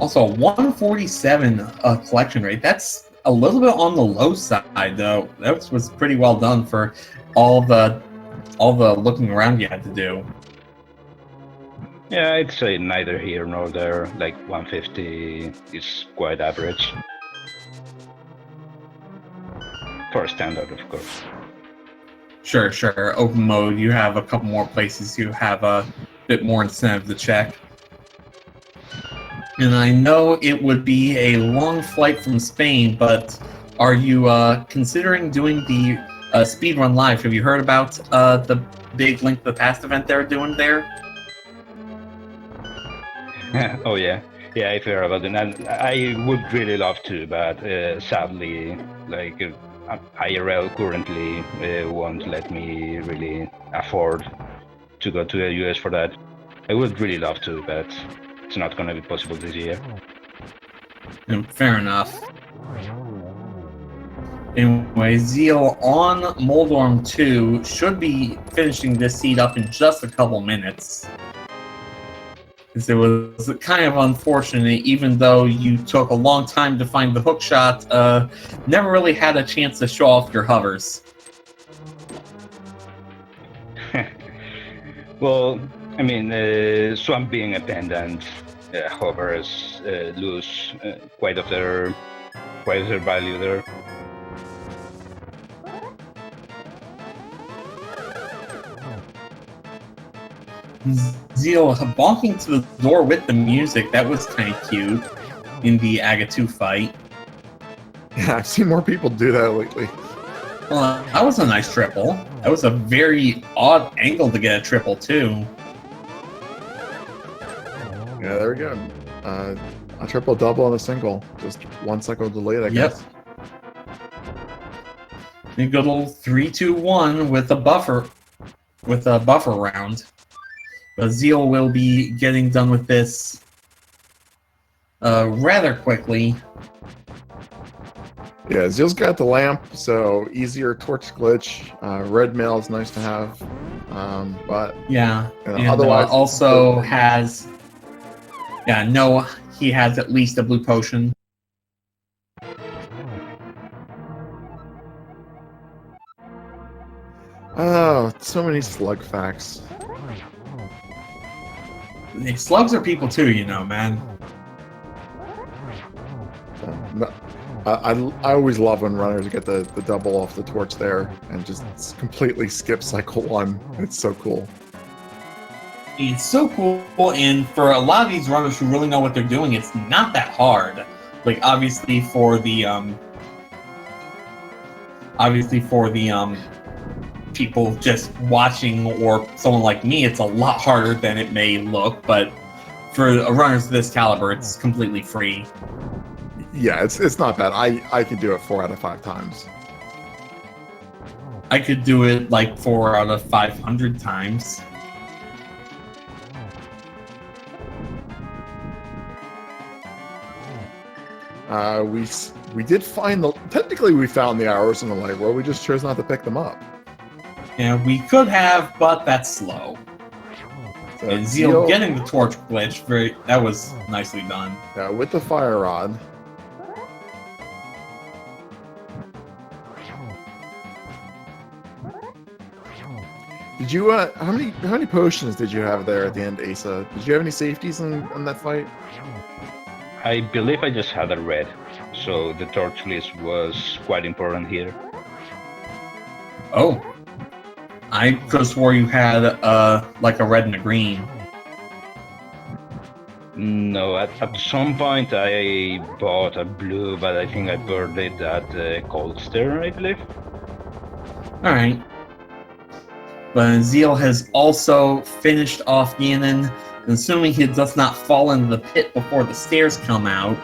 Speaker 2: Also, 147 collection rate. That's a little bit on the low side, though. That was pretty well done for all the looking around you had to do.
Speaker 3: Yeah, I'd say neither here nor there. 150 is quite average. For a standard, of course.
Speaker 2: Sure. Open mode, you have a couple more places you have a bit more incentive to check. And I know it would be a long flight from Spain, but are you considering doing the speedrun live? Have you heard about the big Link to the Past event they're doing there?
Speaker 3: Oh yeah, I've heard about it. And I would really love to, but sadly, IRL currently won't let me really afford to go to the US for that. I would really love to, but it's not going to be possible this year.
Speaker 2: Fair enough. Anyway, Zheal on Moldorm 2 should be finishing this seed up in just a couple minutes. It was kind of unfortunate, even though you took a long time to find the hook shot, never really had a chance to show off your hovers.
Speaker 3: Well, I mean, Swamp being a pendant, hovers lose quite of their value there.
Speaker 2: Zheal bonking to the door with the music, that was kind of cute in the Aga 2 fight.
Speaker 1: Yeah, I've seen more people do that lately.
Speaker 2: Well, that was a nice triple. That was a very odd angle to get a triple, too.
Speaker 1: Yeah, there we go. A triple, double, and a single. Just 1 second delayed, I guess.
Speaker 2: A good little 3-2-1 with a buffer round. But Zheal will be getting done with this rather quickly.
Speaker 1: Yeah, Zeal's got the lamp, so easier torch glitch. Red mail is nice to have, but
Speaker 2: Yeah, and
Speaker 1: otherwise
Speaker 2: also has. Yeah, no, he has at least a blue potion.
Speaker 1: Oh, so many slug facts.
Speaker 2: Slugs are people too, you know, man.
Speaker 1: I always love when runners get the double off the torch there and just completely skip cycle 1. It's so cool.
Speaker 2: It's so cool, and for a lot of these runners who really know what they're doing, it's not that hard. Like obviously for the people just watching or someone like me, it's a lot harder than it may look. But for runners of this caliber, it's completely free.
Speaker 1: Yeah, it's not bad. I can do it 4 out of 5 times.
Speaker 2: I could do it like 4 out of 500 times.
Speaker 1: We did find technically we found the arrows in the light world. We just chose not to pick them up.
Speaker 2: Yeah, we could have, but that's slow.
Speaker 1: So
Speaker 2: And Zheal getting the torch glitch, that was nicely done.
Speaker 1: Yeah, with the fire rod. Did you how many potions did you have there at the end, Asa? Did you have any safeties in that fight?
Speaker 3: I believe I just had a red, so the torch list was quite important here.
Speaker 2: Oh. I could have swore you had like a red and a green.
Speaker 3: No, at some point I bought a blue, but I think I burned it at Cold Stair, I believe.
Speaker 2: Alright. But Zheal has also finished off Ganon, and assuming he does not fall into the pit before the stairs come out,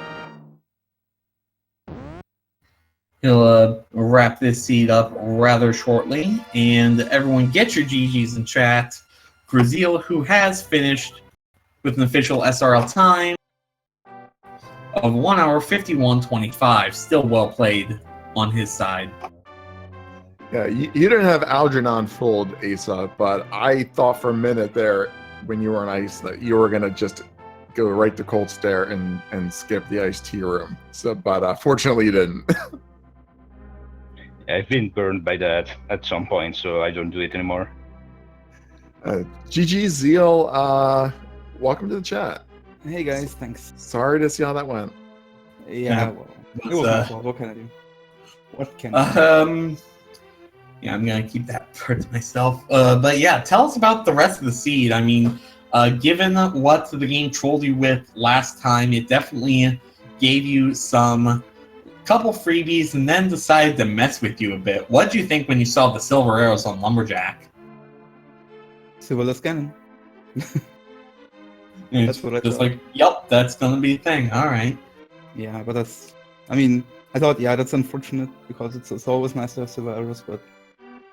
Speaker 2: he'll wrap this seed up rather shortly. And everyone get your GGs in chat for Zheal, who has finished with an official SRL time of 1 hour 51:25. Still well played on his side.
Speaker 1: Yeah, you didn't have Algernon fooled, Asa, but I thought for a minute there when you were on ice that you were gonna just go right to Cold Stair and skip the iced tea room. So, but fortunately you didn't.
Speaker 3: I've been burned by that at some point, so I don't do it anymore.
Speaker 1: GG Zheal, welcome to the chat.
Speaker 4: Hey guys, thanks.
Speaker 1: Sorry to see how that went.
Speaker 4: Yeah, well, it was my fault. What can I do? What can I do?
Speaker 2: Yeah, I'm gonna keep that part to myself. But yeah, tell us about the rest of the seed. I mean, given what the game trolled you with last time, it definitely gave you some couple freebies and then decided to mess with you a bit. What did you think when you saw the silver arrows on Lumberjack?
Speaker 4: Silverless cannon.
Speaker 2: That's what I thought. Just like, yep, that's gonna be a thing. All right.
Speaker 4: Yeah, but that's. I mean, I thought, yeah, that's unfortunate because it's always nice to have silver arrows, but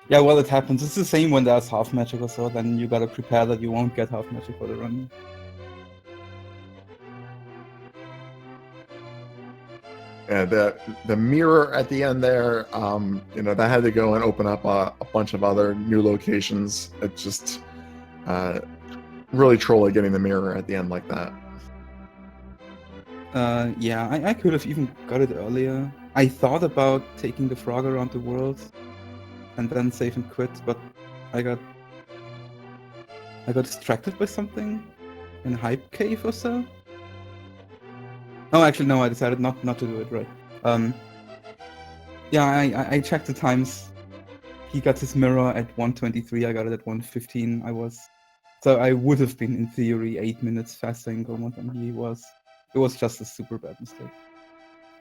Speaker 4: yeah, well, it happens. It's the same when there's half magic or so. Then you gotta prepare that you won't get half magic for the run.
Speaker 1: Yeah, the mirror at the end there, that had to go and open up a bunch of other new locations. It just really trolly getting the mirror at the end like that.
Speaker 4: Yeah, I could have even got it earlier. I thought about taking the frog around the world and then save and quit, but I got distracted by something in Hype Cave or so. Oh, actually, no, I decided not to do it, right. Yeah, I checked the times. He got his mirror at 1:23, I got it at 1:15. So I would have been, in theory, 8 minutes faster in Gomod than he was. It was just a super bad mistake.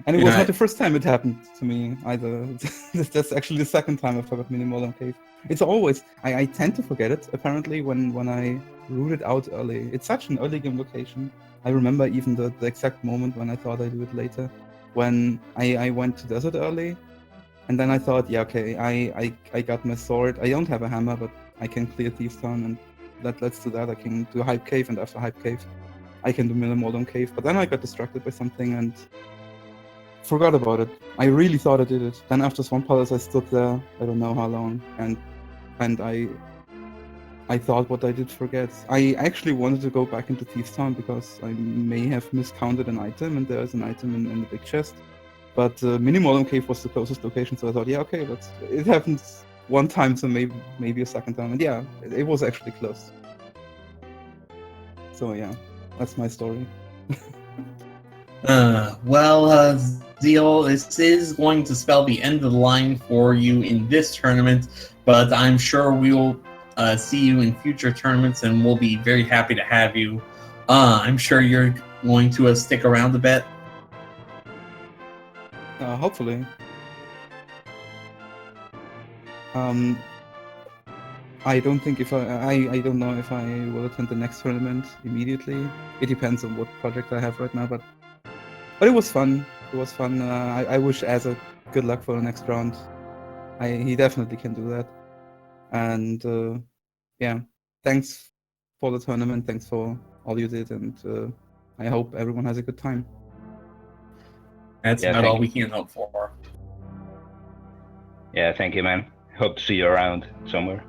Speaker 4: And it was not the first time it happened to me either. That's actually the second time I forgot Minimodern Cave. It's always, I tend to forget it, apparently, when I root it out early. It's such an early game location. I remember even the exact moment when I thought I'd do it later. When I went to Desert early, and then I thought, yeah, okay, I got my sword. I don't have a hammer, but I can clear Thieves Town, and let's do that. I can do Hype Cave, and after Hype Cave, I can do Minimodern Cave. But then I got distracted by something, and forgot about it. I really thought I did it. Then after Swamp Palace, I stood there, I don't know how long, and I thought what I did forget. I actually wanted to go back into Thieves Town because I may have miscounted an item, and there's an item in the big chest. But Minimodem Cave was the closest location, so I thought, yeah, okay, it happens one time, so maybe a second time, and yeah, it was actually close. So yeah, that's my story.
Speaker 2: Zheal, this is going to spell the end of the line for you in this tournament, but I'm sure we will see you in future tournaments, and we'll be very happy to have you. I'm sure you're going to stick around a bit.
Speaker 4: Hopefully. I don't think I don't know if I will attend the next tournament immediately. It depends on what project I have right now, but it was fun. It was fun. I wish Asa good luck for the next round. He definitely can do that. And yeah, thanks for the tournament. Thanks for all you did, and I hope everyone has a good time.
Speaker 2: That's about all we can hope for.
Speaker 3: Yeah, thank you, man. Hope to see you around somewhere.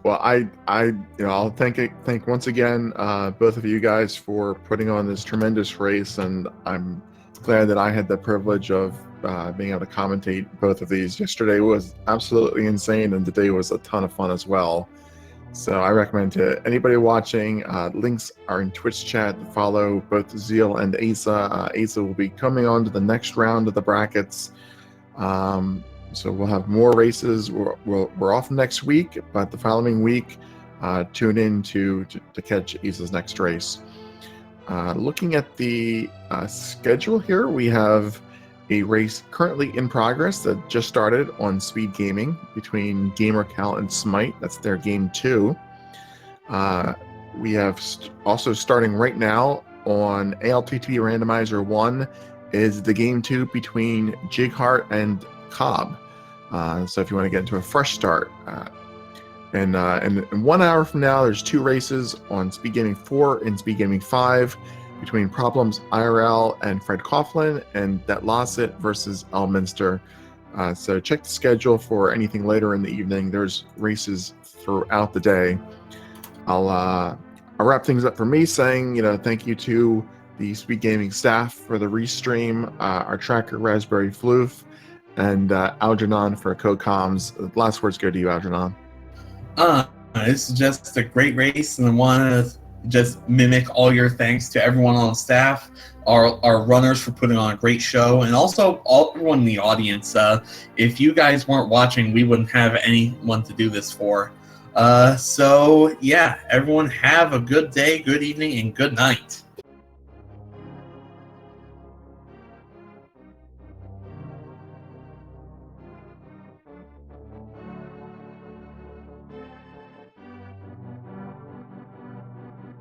Speaker 1: Well, I'll thank once again both of you guys for putting on this tremendous race, and I'm glad that I had the privilege of being able to commentate both of these. Yesterday was absolutely insane, and today was a ton of fun as well. So I recommend to anybody watching, links are in Twitch chat to follow both Zheal and Asa. Asa will be coming on to the next round of the brackets. So we'll have more races. We're off next week, but the following week, tune in to catch Asa's next race. Looking at the schedule here, we have a race currently in progress that just started on Speed Gaming between GamerCal and Smite. That's their game 2. We have also starting right now on ALTTPR Randomizer 1 is the game 2 between Jigheart and Cobb. So if you want to get into a fresh start, and 1 hour from now, there's 2 races on Speed Gaming 4 and Speed Gaming 5 between Problems IRL and Fred Coughlin, and that Losset versus Elminster. So check the schedule for anything later in the evening. There's races throughout the day. I'll wrap things up for me saying, thank you to the Speed Gaming staff for the restream, our tracker Raspberry Floof, and Algernon for co-coms. The last words go to you, Algernon.
Speaker 2: This is just a great race, and I want to just mimic all your thanks to everyone on staff, our runners for putting on a great show, and also everyone in the audience. If you guys weren't watching, we wouldn't have anyone to do this for. So yeah, everyone have a good day, good evening, and good night.